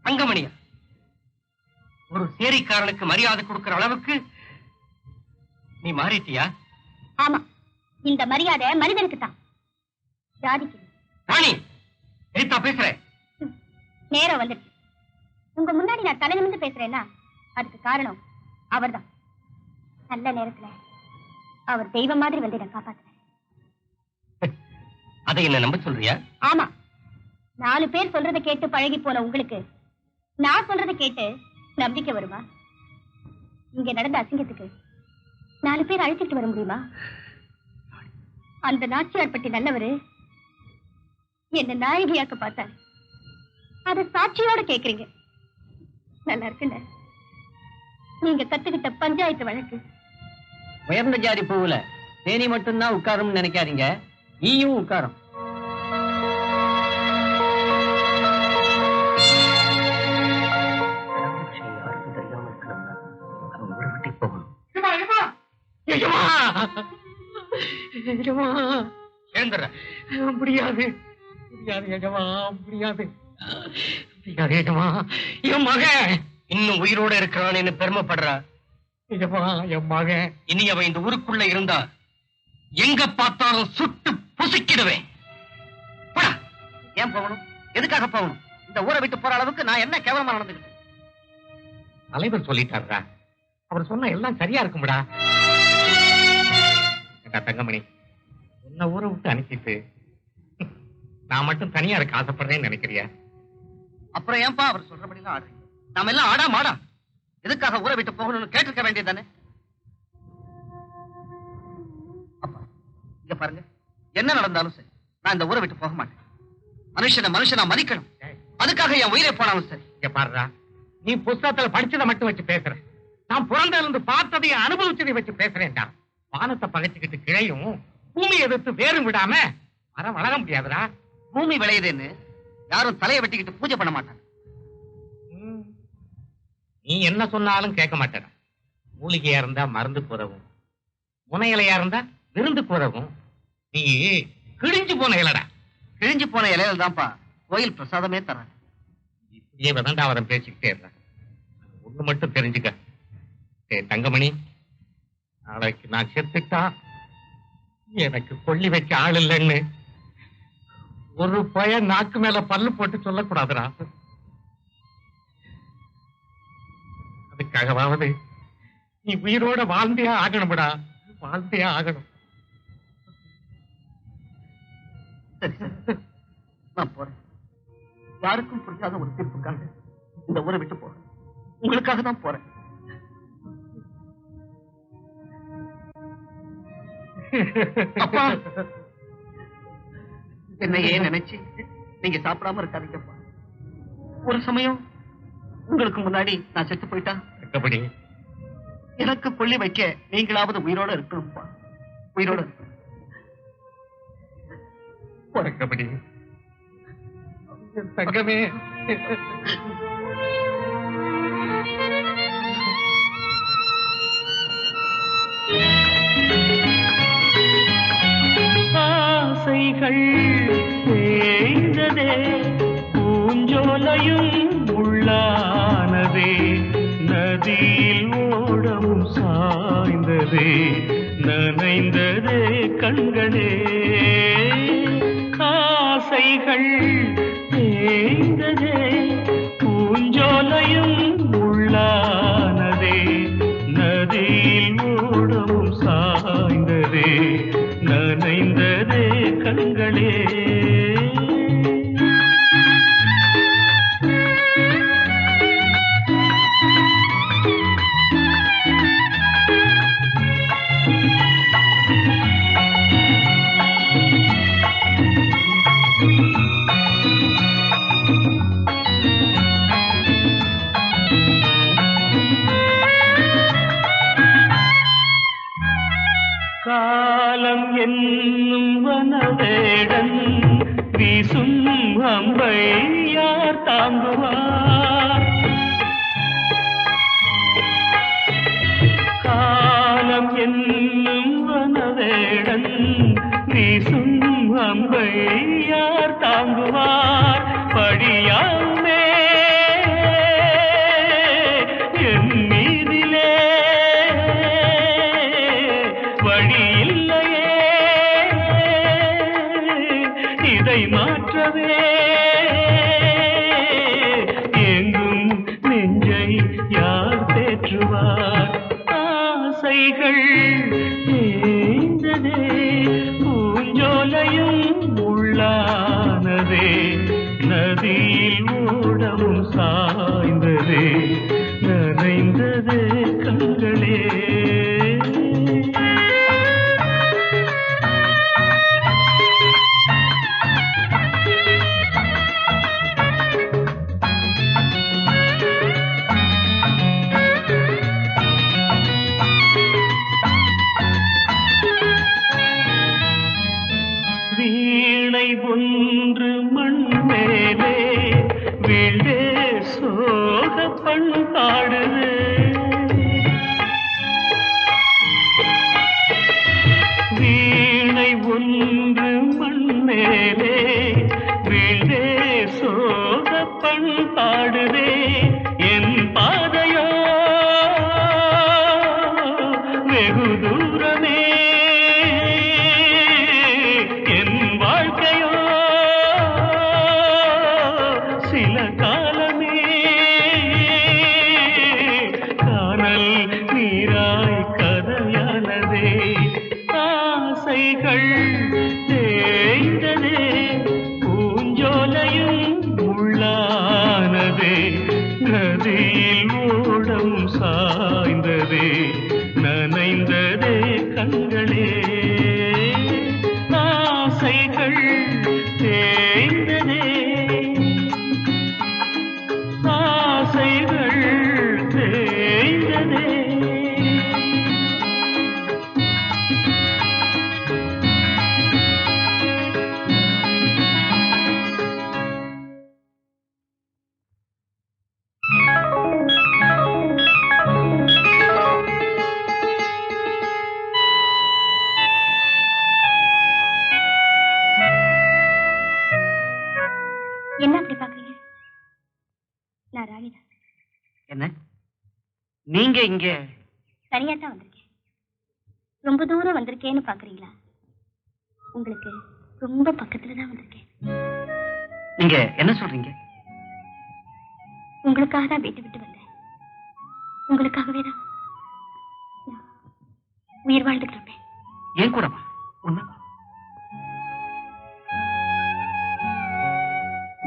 தங்கமணியா? ஒரு சேரிக்காரனுக்கு மரியாதை கொடுக்கிற அளவுக்கு நீ மாறிட்டியா? ஆமா, இந்த மரியாதை மனிதனுக்கு தான், ஜாதிக்கு. ராணி எதிர்த்தா பேசுற? நேரம் வந்துடுச்சு. உங்க முன்னாடி நான் தலை நிமிர்ந்து பேசுறேன்னா அதுக்கு காரணம் அவர்தான். நல்ல நேரத்துல அவர் தெய்வம் மாதிரி வந்து என்ன காப்பாத்துறேன். அதை என்ன நம்ப சொல்றியா? ஆமா, 4 பேர் சொல்றதை கேட்டு பழகி போன உங்களுக்கு நான் சொல்றதை கேட்டு நம்பிக்கை வருமா? இங்க நடந்த அசிங்கத்துக்கு 4 பேர் அழைச்சிட்டு வர முடியுமா? அந்த நாச்சியார் பட்டி நல்லவரு என்ன நாயகியாக்க பார்த்தாரு. அத சாட்சியோட கேக்குறீங்க. நல்லா இருக்குல்ல? நீங்க கத்துக்கிட்ட பஞ்சாயத்து வழக்கு. உயர்ந்த ஜாதி பூவுல தேனி மட்டும்தான் உட்காரும் நினைக்காதீங்க, ஈயும் உட்காரும். முடியாது முடியாது எஜமா, முடியாது முடியாது எஜமா. என் மகன் இன்னும் உயிரோட இருக்கிறான்னு பெருமைப்படுறா எஜமா. என் மகன் இனி அவன் இந்த ஊருக்குள்ள இருந்தா எங்க பார்த்தாலும் சுட்டு புசிக்கிடுவேன். ஏன் போகணும்? எதுக்காக போகணும்? இந்த ஊரை விட்டு போற அளவுக்கு நான் என்ன கேவலமா நடந்துக்கிட்டேன்? தலைவர் சொல்லிட்டாரா? அவர் சொன்ன எல்லாம் சரியா இருக்கும்டா. தங்கமணி, உன்னை ஊரை விட்டு அனுப்பிட்டு நான் மட்டும் தனியா இருக்க ஆசைப்படுறேன்னு நினைக்கிறியா? அப்புறம் ஏன்பா அவர் சொல்றபடிலாம் ஆடுறீங்க? நாம எல்லாம் ஆடா மாடா. எதுக்காக ஊரை விட்டு போகணும்னு கேட்டிருக்க வேண்டியது தானே? அப்பா இங்க பாருங்க, என்ன நடந்தாலும் சரி நான் இந்த ஊரை விட்டு போக மாட்டேன். மனுஷனா மதிக்கணும். அதுக்காக என் உயிரை போனாலும் சரி. இங்க பாருடா, நீ புஸ்தகத்துல படிச்சதை மட்டும் வச்சு பேசுற. நான் பிறந்ததுல இருந்து பார்த்ததையும் அனுபவிச்சதை வச்சு பேசுறேன்டா. வானத்தை பகைச்சுக்கிட்டு கிளையும் பூமி எதிர்த்து வேறும் விடாம மரம் வளர முடியாதுடா. பூமி விளையுதுன்னு யாரும் தலையை வெட்டிக்கிட்டு பூஜை பண்ண மாட்டாங்க. நீ என்ன சொன்னாலும் கேட்க மாட்டேடா. மூலிகையா இருந்தா மருந்துக்கு உதவும், முனையிலையா இருந்தா விருந்துக்கு உதவும். நீ கிழிஞ்சு போன இலடா. கிழிஞ்சு போன இலையில தான்ப்பா கோயில் பிரசாதமே தராங்க. இப்படியே வதண்டாவரம் பேசிக்கிட்டே இருந்தா. ஒண்ணு மட்டும் தெரிஞ்சுக்க தங்கமணி, நாளைக்கு நான் செத்துட்டா எனக்கு கொல்லி வைக்க ஆள் இல்லைன்னு ஒரு பையன் நாக்கு மேல பல்லு போட்டு சொல்லக்கூடாதுடா. அதுக்காகவாவது நீ உயிரோட வாழ்ந்தே ஆகணும்டா, வாழ்ந்தே ஆகணும். நான் போறேன். யாருக்கும் புரியாத ஒரு தீர்ப்புக்காக இந்த ஊரை விட்டு போறேன். உங்களுக்காக தான் போறேன். அப்பா, என்னையே நினைச்சு நீங்க சாப்பிடாம இருக்காதீங்கப்பா. ஒரு சமயம் உங்களுக்கு முன்னாடி நான் செத்து போயிட்டா எனக்கு கொல்லி வைக்க நீங்களாவது உயிரோட இருக்கணும்ப்பா. உயிரோட இருக்கபடி தங்கமே. ஆசைகள் தேய்ந்ததே, பூஞ்சோலையும் உள்ளானதே, நதியில் ஓடமும் சாய்ந்ததே, நனைந்ததே கண்களே. ஆசைகள் தேய்ந்ததே, பூஞ்சோலையும் உள்ளானதே, நதியில் ஓடமும் சாய்ந்ததே, நனைந்ததே கண்களே. காலம் என்னும் வனவேடன் வீசும் அம்பை யார் தாங்குவார்? காலம் என்னும் வனவேடன் வீசும் அம்பை யார் தாங்குவார்? படியாமே என் மீதிலே வழி இல்லையே இதை மாற்றவே எங்கும் நெஞ்சை யார் தேற்றுவார்? ஆசைகள் தேய்ந்ததே பூஞ்சோலையும் உள்ளானதே நதியில் ஓடவும் சாய்ந்ததே நனைந்ததே கண்களே. வீணை ஒன்று மண் மேலே வீழே சோக பண்பாடுது. வீணை ஒன்று மண் மேலே வீழே சோக பண்பாடுதே. என் பாதையோ வெகு தூரமே சில காலமே காணல் நீராய் கதையானதே. ஆசைகள் தேய்ந்ததே பூஞ்சோலையும் உள்ளானதே நதியில் ஓடம் சாய்ந்ததே நனைந்ததே கண்களே. ஆசைகள் தேய்ந்ததே ஆசைகள் தேய்ந்ததே. என்ன அப்படி பாக்குறீங்க? நான் ராணிதான். என்ன நீங்க இங்க? தனியா தான் வந்திருக்கேன். ரொம்ப தூரம் வந்திருக்கேன்னு பாக்குறீங்களா? உங்களுக்கு ரொம்ப பக்கத்துல தான் வந்திருக்கேன். நீங்க என்ன சொல்றீங்க? உங்களுக்காக தான் வீட்டு விட்டு வந்தேன். உங்களுக்காகவே தான் நான் உயிர் வாழ்ந்துட்டு இருப்பேன். ஏன் கூடவா? உண்மை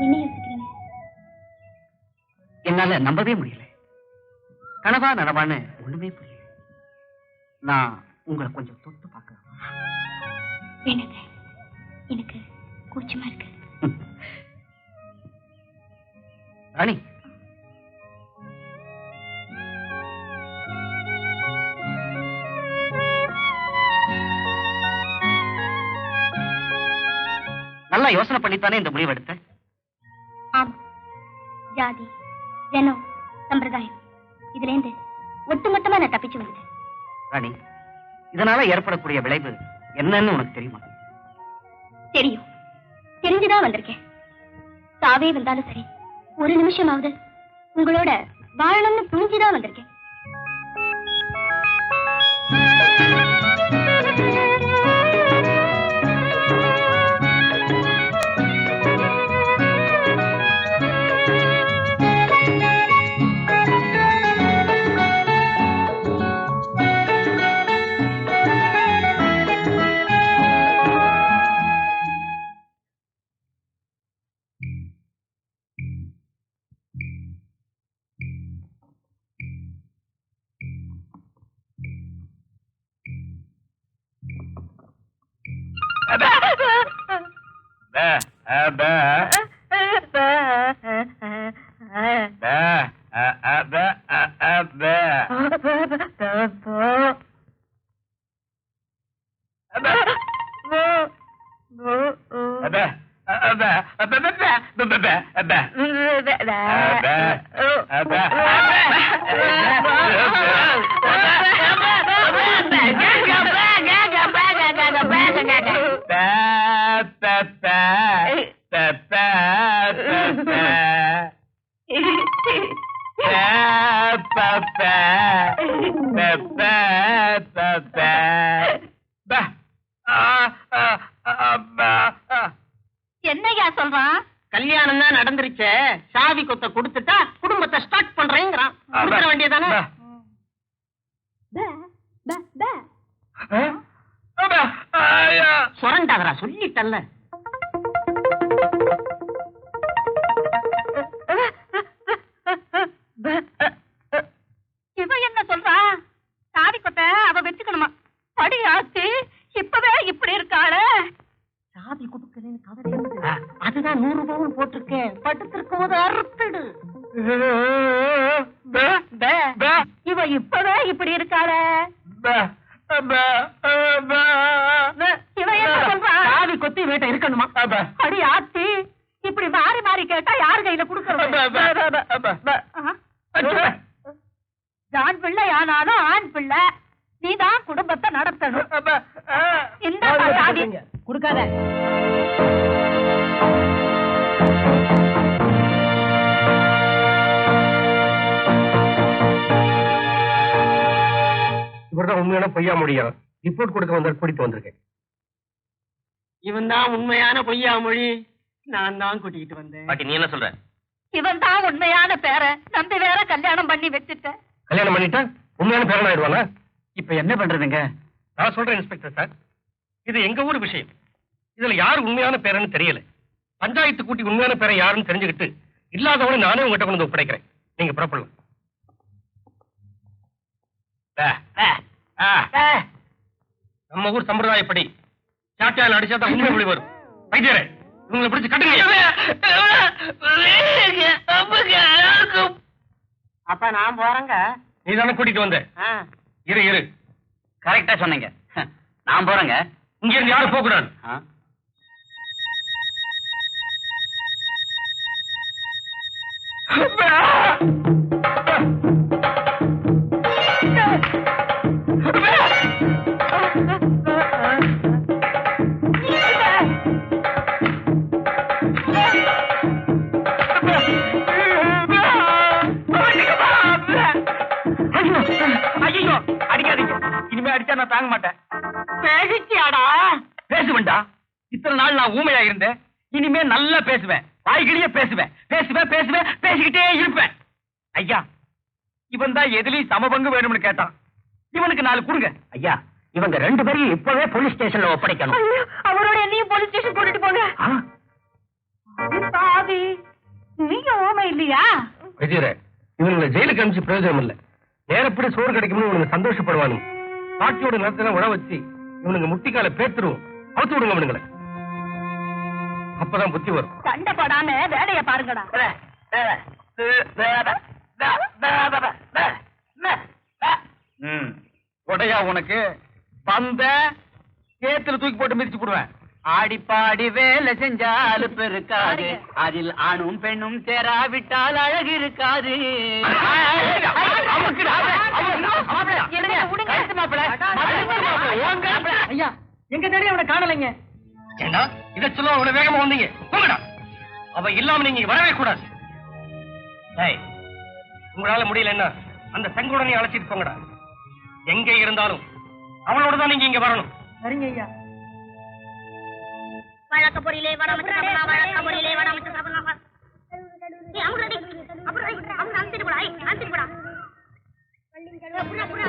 என்ன யோசிக்கிறீங்க? என்னால நம்பவே முடியல. கனவா நனவான்னு ஒண்ணுமே புரியல. நான் உங்களை கொஞ்சம் தொட்டு பார்க்கிறேன். வேணுங்க, எனக்கு கூச்சமா இருக்கு. ராணி, நல்லா யோசனை பண்ணித்தானே இந்த முடிவு எடுத்த? ஆமா, ஜாதி, ஜனம், சம்பிரதாயம் இதுல இருந்து ஒட்டுமொத்தமா நான் தப்பிச்சு வந்துட்டேன். ராணி, இதனால ஏற்படக்கூடிய விளைவு என்னன்னு உனக்கு தெரியுமா? தெரியும், தெரிஞ்சுதான் வந்திருக்கேன். சாவே வந்தாலும் சரி, ஒரு நிமிஷமாவது உங்களோட வாழணும்னு துணிஞ்சுதான் வந்திருக்கேன். என்னையா சொல்றான்? கல்யாணம் தான் நடந்துருச்சே, சாவி கொத்த கொடுத்துட்டா குடும்பத்தை ஸ்டார்ட் பண்றேங்கிறான். கொடுத்துட வேண்டியதானே? சொரண்டாதரா, சொல்லிட்டல்ல. இவ என்ன சொல்றா? சாவி கொத்த அவ வச்சுக்கணுமா? படி ஆச்சு, இப்பவே இப்படி இருக்காளே. சாவி கொடுக்கறேன்னு கவலை. அதுதான் 100 ரூபாவும் போட்டிருக்கேன். படுத்திருக்கும் போது அறுத்துடு. இவ இப்பவே இப்படி இருக்காளே. இவ என்ன சொல்றா? சாவி கொத்தி வீட்டை இருக்கணுமா? அடி ஆத்தி, இப்படி மாறி மாறி கேட்டா யாரு கையில குடுக்கறது? ஆண் பிள்ளை ஆனாலும் ஆண் பிள்ளை, நீதான் குடும்பத்தை நடத்தணும். இந்த சாவி கொடுக்காத. இவர்தான் உண்மையான பொய்யா மொழியா? ரிப்போர்ட் கொடுக்க வந்த கூட்டிட்டு வந்திருக்கேன். இவன் தான் உண்மையான பொய்யா மொழி. நான் தான் கூட்டிட்டு வந்தேன். பாட்டி, நீ என்ன சொல்ற? இவன் தான் உண்மையான பேர நம்பி வேற கல்யாணம் பண்ணி வச்சுட்ட. கல்யாணம் பண்ணிட்டா உண்மையான பேரன் ஆயிடுவானா? இப்ப என்ன பண்றதுங்க? நான் சொல்றேன் இன்ஸ்பெக்டர் சார், இது எங்க ஊர் விஷயம். இதுல யாரு உண்மையான பேரன்னு தெரியல. பஞ்சாயத்து கூட்டி உண்மையான பேரை யாருன்னு தெரிஞ்சுக்கிட்டு இல்லாதவனை நானே உங்ககிட்ட கொண்டு ஒப்படைக்கிறேன். நீங்க புறப்படலாம். நம்ம ஊர் சம்பிரதாயப்படி சாட்டியால் அடிச்சா தான் உண்மை மொழி வரும். வைத்தியரே, இவங்களை பிடிச்சு கட்டுங்க. அப்ப நான் போறேங்க. நீ தானே கூட்டிட்டு வந்த. இரு கரெக்டா சொன்னீங்க. நான் போறேங்க. இங்க இருந்து யாரும் போக கூடாது. ஐயோ, அடிக்காதீங்க. இனிமே அடிச்சா நான் தாங்க மாட்டேன். பேசிச்சியாடா? பேசுவேன்டா. இத்தனை நாள் நான் ஊமையா இருந்தேன். இனிமே நல்லா பேசுவேன். வாய்கிழிய பேசுவேன். பேசிக்கிட்டே இருப்பேன். ஐயா, இவன் தான் எதுலயும் சமபங்கு வேணும்னு கேட்டான். இவனுக்கு 4 கொடுங்க. ஐயா, இவங்க 2 பேரையும் இப்பவே போலீஸ் ஸ்டேஷன்ல ஒப்படைக்கணும். அவரோட என்னையும் போலீஸ் ஸ்டேஷன் கூட்டிட்டு போங்க. பாவி, நீங்க ஓமை இல்லையா? வைத்தியரே, இவங்களை ஜெயிலுக்கு அனுப்பிச்சு பிரயோஜனம் இல்ல. நேரப்படி சோறு கிடைக்கும்னு இவனுங்க சந்தோஷப்படுவானுங்க. பாட்டியோட நேரத்தை உழ வச்சு இவனுங்க முட்டிக்கால பேத்துருவோம். அவுத்து விடுங்க அவனுங்களை. அப்பதான் புத்தி வரும். சண்டை போடாம வேலைய பாருங்கடா. உடையா உனக்கு வந்த சேத்துல தூக்கி போட்டு மிதிச்சு போடுவேன். ஆடிப்பாடி வேலை செஞ்சாலு பெருக்காது, அதில் ஆணும் பெண்ணும் சேராவிட்டால் அழகு இருக்காது. ஐயா, எங்க தேடி அவனை காணலைங்க. ஏண்டா இதை சொல்ல அவ்வளவு வேகமா வந்தீங்க? போங்கடா. அவ இல்லாம நீங்க வரவே கூடாது. உங்களால முடியலன்னா அந்த செங்குடனை அழைச்சிட்டு போங்கடா. எங்க இருந்தாலும் அவளோட தான் நீங்க இங்க வரணும். சரிங்க ஐயா. வழக்க பொறியிலே வடமட்டு சாப்பிடலாம், வழக்க பொறியிலே வடமட்டு சாப்பிடலாம். ஏய், அமுரடி, அப்புறம் அவங்க அனுப்பிட்டு போடா. அனுப்பிட்டு போடா. புறா புறா.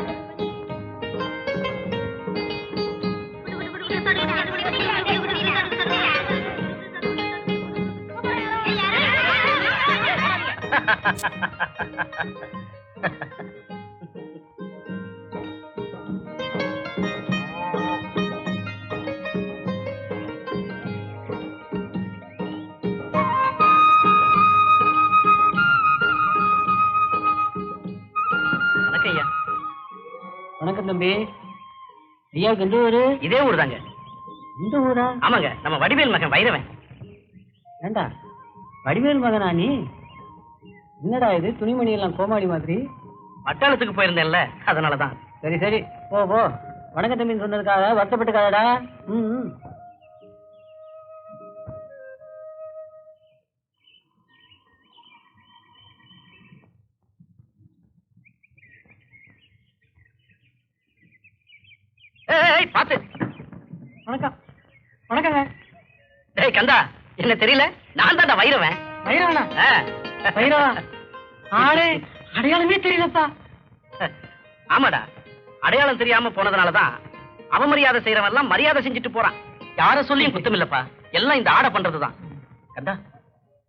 வணக்கம் தம்பி. ஐயாவுக்கு எந்த ஊரு? இதே ஊர் தாங்க. இந்த ஊரா? ஆமாங்க, நம்ம வடிவேல் மகன் வைரவன். ஏண்டா வடிவேல் மகனா நீ? என்னடா இது துணிமணி எல்லாம் கோமாளி மாதிரி? பட்டாளத்துக்கு போயிருந்தேன்ல, அதனாலதான். சரி சரி, போ போ. வணக்க தம்பின்னு சொன்னதுக்காக வருத்தப்பட்டுக்காதடா. ம். பாத்து. வணக்கம். வணக்கங்க. டேய் கந்தா, என்ன தெரியல? நான் தான் வைரவன். வைரவனா? வைரவா? ஆளே அடையாளமே தெரியலப்பா. ஆமாடா, அடையாளம் தெரியாம போனதுனாலதான் அவமரியாதை செய்யறவன் எல்லாம் மரியாதை செஞ்சுட்டு போறான். யார சொல்லியும் குத்தம் இல்லப்பா, எல்லாம் இந்த ஆடை பண்றதுதான். கந்தா,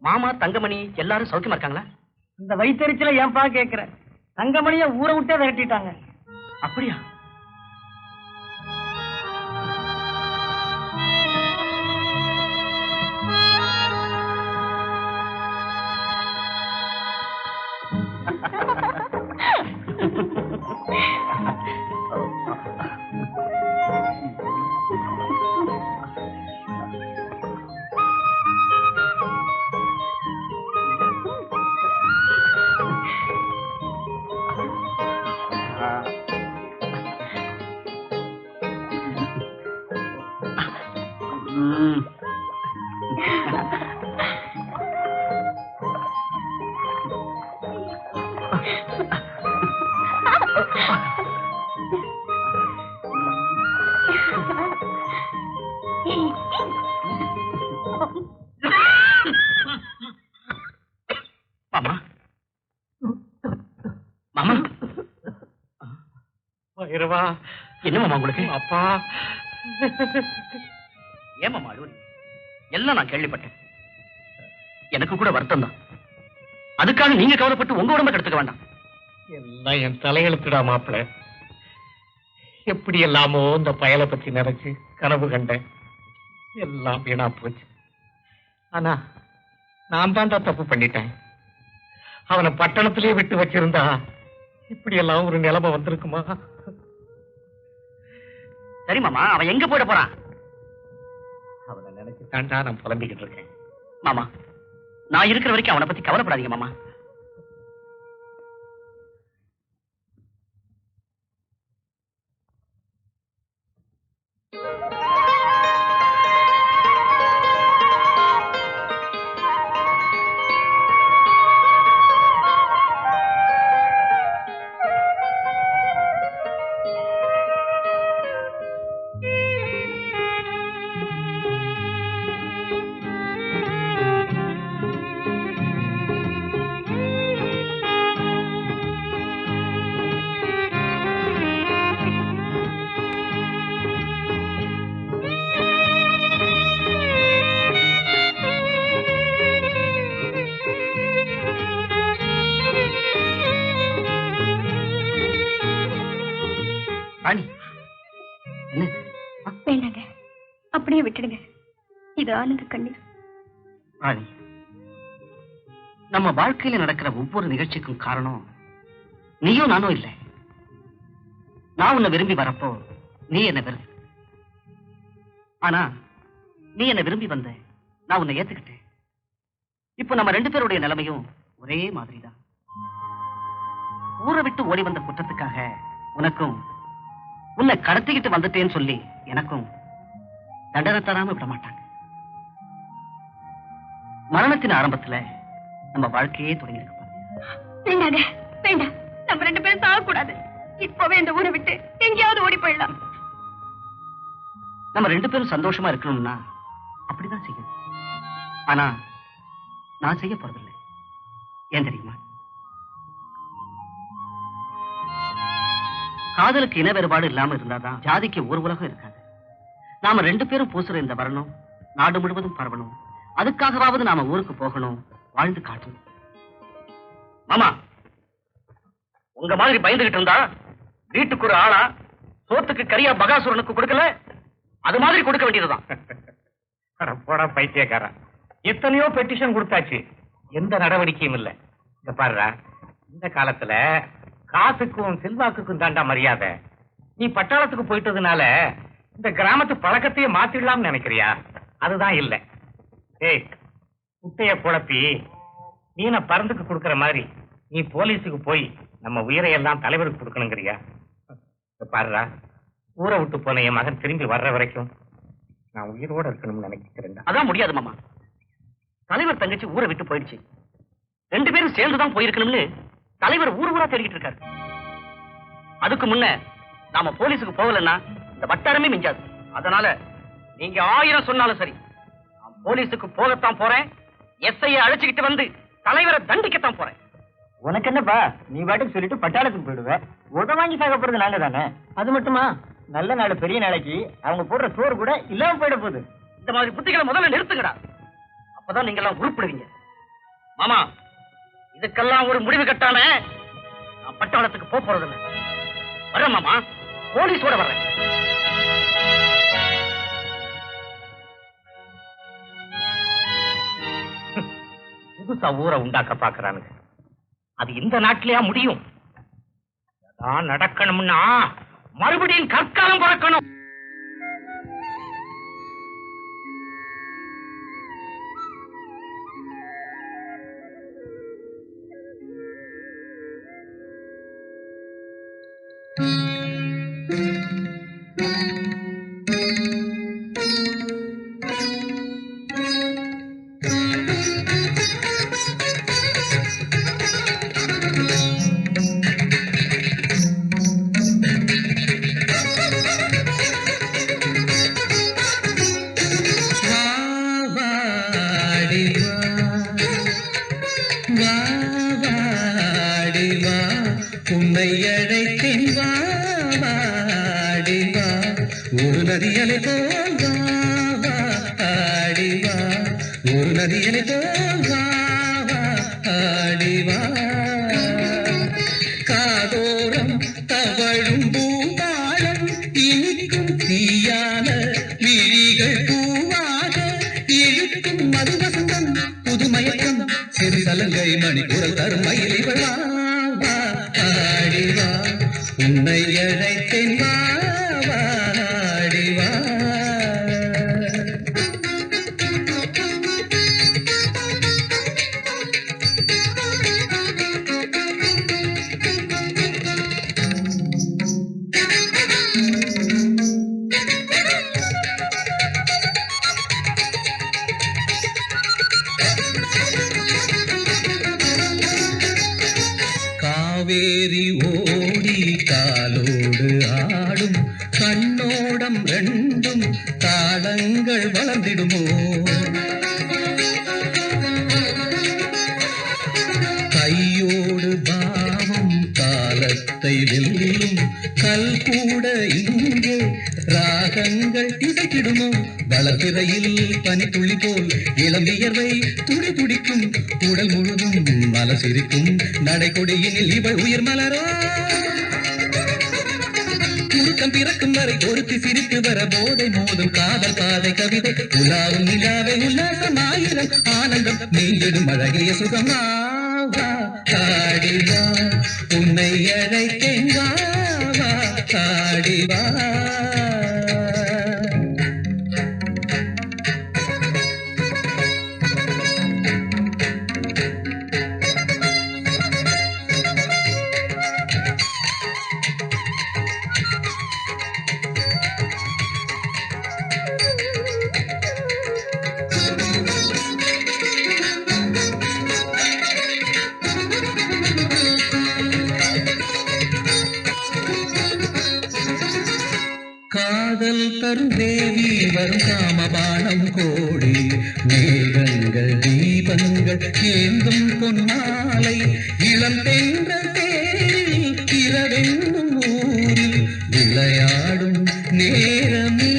மாமா தங்கமணி எல்லாரும் சௌக்கியமா இருக்காங்களா? இந்த வயிற்றுல ஏன்பா கேக்குற? தங்கமணிய ஊரை விட்டே விரட்டிட்டாங்க. அப்படியா? மாமா, மாமா. வைரவா, என்ன மாமா உங்களுக்கு? அப்பா. ஏமாமா அழுவலி? எல்லாம் நான் கேள்விப்பட்டேன். எனக்கு கூட வருத்தம் தான். அதுக்காக நீங்க கவலைப்பட்டு உங்க உடம்ப கெடுத்துக்க வேண்டாம். எல்லாம் என் தலையெழுத்துடா மாப்பிள்ள. எப்படி எல்லாமோ இந்த பயலை பத்தி நினைச்சு கனவு கண்டேன். எல்லாம் வீணா போச்சு. ஆனா நான் தான் தப்பு பண்ணிட்டேன். அவனை பட்டணத்திலேயே விட்டு வச்சிருந்தா இப்படி எல்லாம் ஒரு நிலைமை வந்திருக்குமா? சரி மாமா, அவன் எங்க போயிட போறான்? அவனை நினைச்சு தாண்டா நான் புலம்பிக்கிட்டு இருக்கேன். மாமா, நான் இருக்கிற வரைக்கும் அவனை பத்தி கவலைப்படாதீங்க மாமா. வேண்டாங்க, அப்படியே விட்டுடுங்க. இது ஆனந்த கண்ணீர். ராணி, நம்ம வாழ்க்கையில நடக்கிற ஒவ்வொரு நிகழ்ச்சிக்கும் காரணம் நீயும் நானும் இல்லை. நான் உன்னை விரும்பி வரப்போ நீ என்ன வெறுத்து. ஆனா நீ என்ன விரும்பி வந்த, நான் உன்னை ஏத்துக்கிட்டேன். இப்ப நம்ம ரெண்டு பேருடைய நிலைமையும் ஒரே மாதிரிதான். ஊரை விட்டு ஓடி வந்த குற்றத்துக்காக உனக்கும், உன்னை கடத்திக்கிட்டு வந்துட்டேன்னு சொல்லி எனக்கும் தண்டனை தராம விட மாட்டாங்க. மரணத்தின் ஆரம்பத்துல நம்ம வாழ்க்கையே தொடங்கி இருக்கு. வேண்டாங்க, வேண்டாம். நம்ம ரெண்டு பேரும் சாகக்கூடாது. இப்பவே இந்த ஊரை விட்டு எங்கேயாவது ஓடி போயிடலாம். நம்ம ரெண்டு பேரும் சந்தோஷமா இருக்கணும்னா அப்படிதான் செய்யணும். ஆனா நான் செய்ய போறதில்லை. ஏன் தெரியுமா? காதலுக்கு இன வேறுபாடு இல்லாம இருந்தாதான் ஜாதிக்கு ஒரு உலகம் இருக்காது. நாம ரெண்டு பேரும் பூசுற இந்த வரணும் நாடு முழுவதும் பரவணும். அதுக்காகவாவது நாம ஊருக்கு போகணும், வாழ்ந்து காட்டணும். மாமா, உங்க மாதிரி பயந்துகிட்டு இருந்தா வீட்டுக்கு ஒரு ஆளா, சோத்துக்கு கரியா பகாசுரனுக்கு கொடுக்கல, அது மாதிரி கொடுக்க வேண்டியதுதான். போடா பைத்தியக்காரா, எத்தனையோ பெட்டிஷன் கொடுத்தாச்சு, எந்த நடவடிக்கையும் இல்ல. இந்த பாருடா, இந்த காலத்துல காசுக்கும் செல்வாக்குக்கும் தாண்டா மரியாதை. நீ பட்டாளத்துக்கு போயிட்டதுனால இந்த கிராமத்து பழக்கத்தையே மாத்திடலாம்னு நினைக்கிறியா? அதுதான் இல்ல. ஏய், குட்டைய குழப்பி மீனை பறந்துக்கு கொடுக்கற மாதிரி நீ போலீஸுக்கு போய் நம்ம உயிரையெல்லாம் தலைவருக்கு கொடுக்கணுங்கிறியா? பாருடா, ஊரை விட்டு போன என் மகன் திரும்பி வர்ற வரைக்கும் நான் உயிரோட இருக்கணும்னு நினைக்கிறேன். அதான் முடியாது மாமா. தலைவர் தங்கச்சி ஊரை விட்டு போயிடுச்சு. 2 பேரும் சேர்ந்துதான் போயிருக்கணும்னு தலைவர் ஊரா தேடிட்டு இருக்காரு. அதுக்கு முன்ன நாம போலீஸுக்கு போகலன்னா இந்த வட்டாரமே மிஞ்சாது. அதனால நீங்க 1000 சொன்னாலும் சரி, நான் போலீஸுக்கு போகத்தான் போறேன். எஸ்ஐயை அழைச்சுக்கிட்டு வந்து தலைவரை தண்டிக்கத்தான் போறேன். உனக்கு என்னப்பா, நீ பாட்டுக்கு சொல்லிட்டு பட்டாளத்துக்கு போயிடுவ. உத வாங்கி சாக போறது நாங்க தானே. அது மட்டுமா, நல்ல நாள் பெரிய நாளைக்கு அவங்க போடுற சோறு கூட இல்லாம போயிட போகுது. இந்த மாதிரி புத்திகளை முதல்ல நிறுத்துங்கடா. அப்பதான் நீங்க எல்லாம் உருப்படுவீங்க. மாமா, இதுக்கெல்லாம் ஒரு முடிவு கட்டாம நான் பட்டாளத்துக்கு போறதில்லை. வரேன் மாமா, போலீஸோட வர்றேன். புதுசா ஊரை உண்டாக்க பாக்குறானுங்க. அது இந்த நாட்டிலேயா முடியும்? அதான் நடக்கணும்னா மறுபடியும் கற்காலம் பிறக்கணும். உன்னை அழைத்தேன் வா வாடி வா, ஒரு நதியலை போல் வா வாடி வா, ஒரு நதியலை போல் வா வாடி வா. காதோரம் தவழும் பூபாலம் இனிக்கும் தீயான விழிகள் பூவாக இழுக்கும் மதுவசந்தம் புதுமயக்கம் சிறு சலங்கை மணிக்குரல் தரும் மயிலிவள் வா வாடி வா, உன்னை அழைத்தேன் வா வாடி வா. காவேரி ஓடி காலோடு ஆடும் கண்ணோடம் 2ம் தாளங்கள் வளர்ந்திடுமோ? கையோடு பாவம் காலத்தை வெல்லும் கல் கூட இங்கே ராகங்கள் இசைக்கிடுமோ? வளர்பிறையில் பனித்துளி போல் இளம் வியர்வை துடி துடிக்கும் உடல் முழுதும் மலசிரிக்கும் நடைகொடியினில் இவள் உயிர் மலரோ? முறுக்கம் பிறக்கும் வரை ஒருத்தி சிரித்து வர போதை மோதும் காதல் பாதை கவிதை உலாவும் நிலாவை உல்லாசமாயிரம் ஆனந்தம் நெய்யிடும் அழகிய சுகம் வா வாடி வா, உன்னை அழைத்தேன் வா வாடி வா. காதல் தரும் தேவி வரும் காமபானம் கோடி மேகங்கள் தீபங்கள் ஏந்தும் பொன்மாலை இளம் தென்றல் தேரில் இரவென்னும் ஊரில் விளையாடும் நேரமே.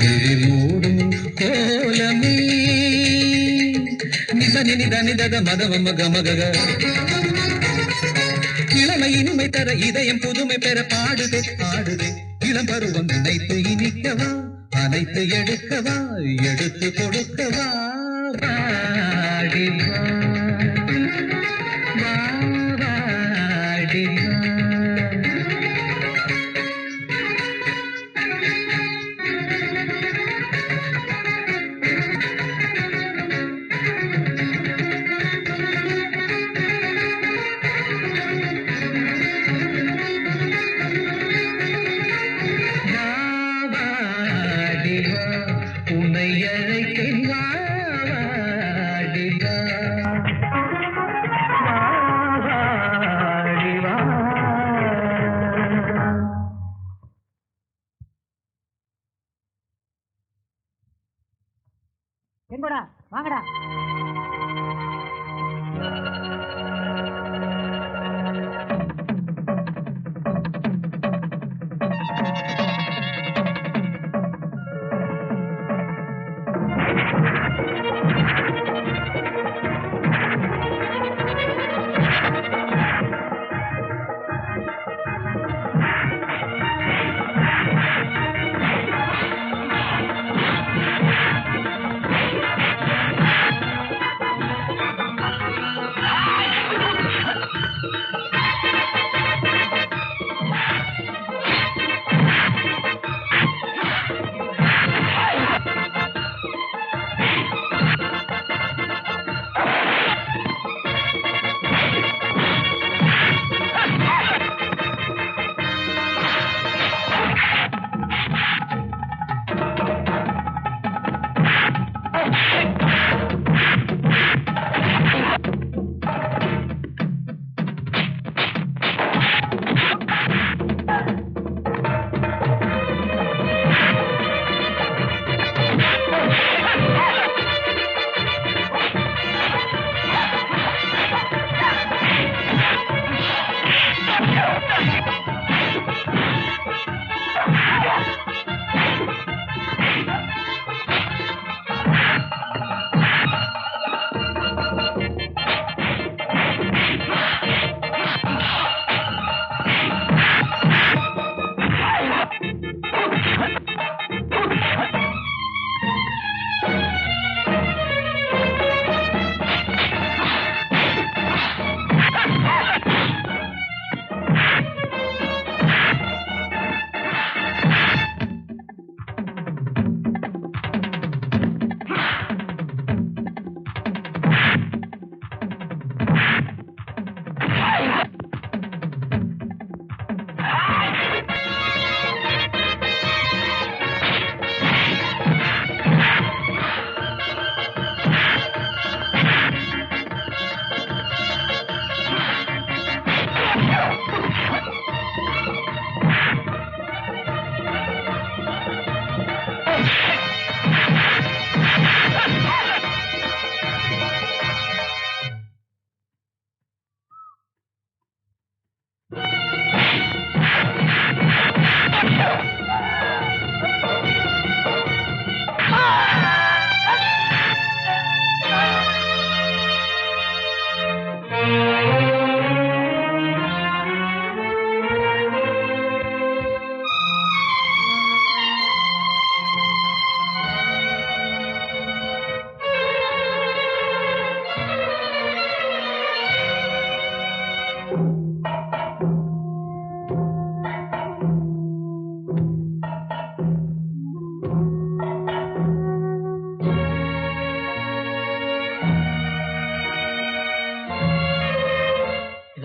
விழிமூடும் கோலமே நிதனிதனிதத மதவ மக மக. இளமை இனிமை தர இதயம் புதுமை பெற பாடுதே ஆடுதே இளம் பருவம் நினைத்து இனிக்கவா அனைத்து எடுக்கவா எடுத்து கொடுக்கவா வாடி வா.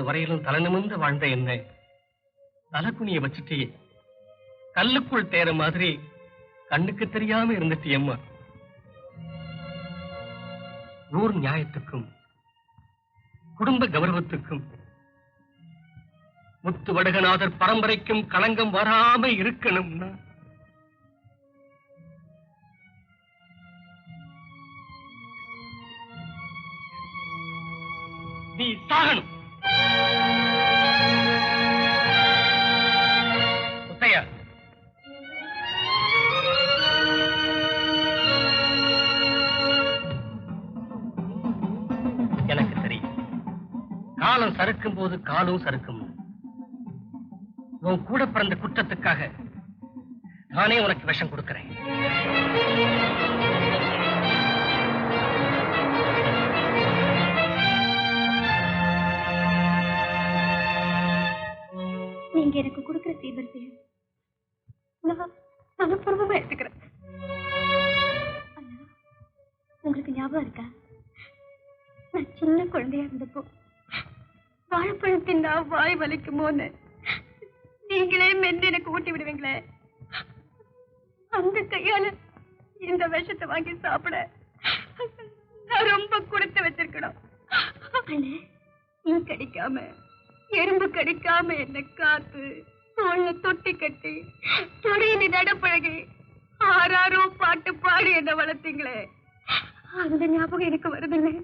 வரையிலும் தலை நிமிர்ந்து வாழ்ந்த என்ன தலைக்குனிய வச்சுட்டு கல்லுக்குள் தேர மாதிரி கண்ணுக்கு தெரியாம இருந்துட்டியம்மா. ஊர் நியாயத்துக்கும் குடும்ப கௌரவத்துக்கும் முத்து வடகநாதர் பரம்பரைக்கும் களங்கம் வராம இருக்கணும்னா நீ சாகணும். முத்தையா, எனக்கு தெரியும் காலம் சறுக்கும் போது காலும் சறுக்கும். உன் கூட பிறந்த குற்றத்துக்காக நானே உனக்கு விஷம் கொடுக்கிறேன். நீங்க எனக்கு கொடுக்கிற சீதத்தையும் நான் மனப்பூர்வமா எடுத்துக்கிறேன். உங்களுக்கு ஞாபகம் இருக்கா, நான் சின்ன குழந்தையா இருந்தப்போ வாழைப்பழத்தின் நான் வாய் வலிக்குமோன்னு நீங்களே மென்று எனக்கு ஊட்டி விடுவீங்களே, அந்த கையால இந்த விஷத்தை வாங்கி சாப்பிட நான் ரொம்ப கொடுத்து வச்சிருக்கணும். நீ கடிக்காம எறும்பு கடிக்காம என்ன காத்து தோல்ல தொட்டி கட்டி தொடையில நடப்பழகி ஆறாரோ பாட்டு பாடி என்ன வளர்த்தீங்களே, அந்த ஞாபகம் எனக்கு வருதுல்ல.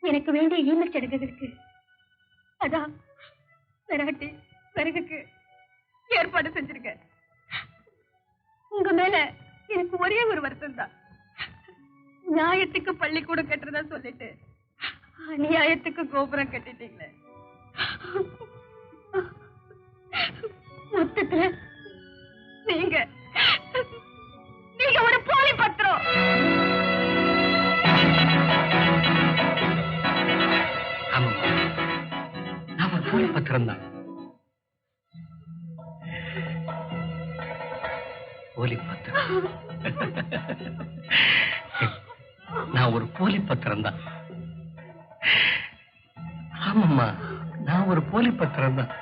எனக்கு வேண்டிய ஈமச் சடங்குகளுக்கு அதான் விராட்டி பிறகுக்கு ஏற்பாடு செஞ்சிருக்க. உங்க மேல எனக்கு ஒரே ஒரு வருத்தம் தான், நியாயத்துக்கு பள்ளிக்கூடம் கட்டுறதா சொல்லிட்டு அநியாயத்துக்கு கோபுரம் கட்டிட்டீங்களே. மொத்தத்துல நீங்க ஒரு போலி பத்திரம். போலி பத்திரம் தான். போலி பத்திரம். நான் ஒரு போலி பத்திரம் தான். ஆமாம்மா, நான் ஒரு போலி பத்திரம் தான்.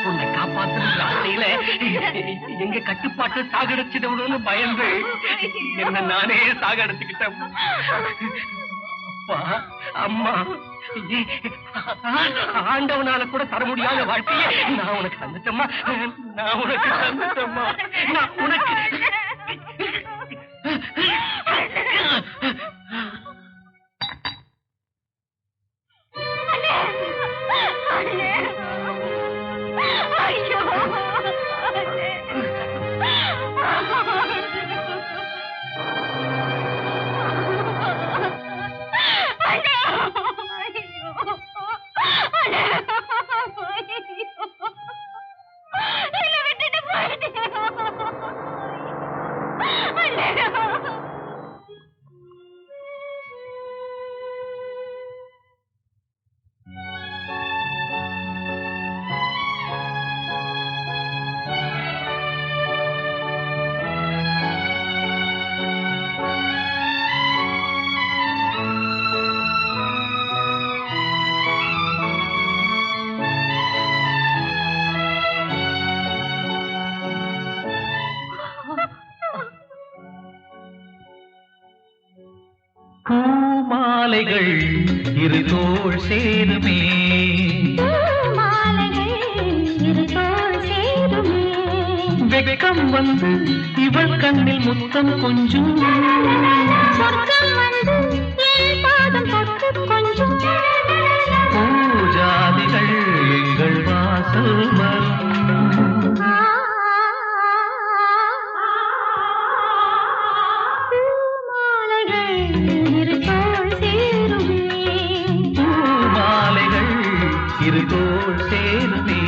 உன்னை காப்பாற்றுற ஆசையில எங்க கட்டுப்பாட்டு சாகடிச்சிடணும்னு பயந்து என்ன நானே சாகடிச்சுக்கிட்டேன். அப்பா அம்மா, ஆண்டவனால கூட தர முடியாத வாழ்க்கையை நான் உனக்கு தந்துட்டேம்மா, நான் உனக்கு தந்துட்டேம்மா, நான் உனக்கு. பூமாலைகள் இருதோள் சேருமே, மாலைகள் இருதோள் சேருமே, வெட்கம் வந்து இவள் கண்ணில் முத்தம் கொஞ்சம் பூஜாதிகள் எங்கள் வாசல் வரும் பூமாலைகள் இருதோள் சேருமே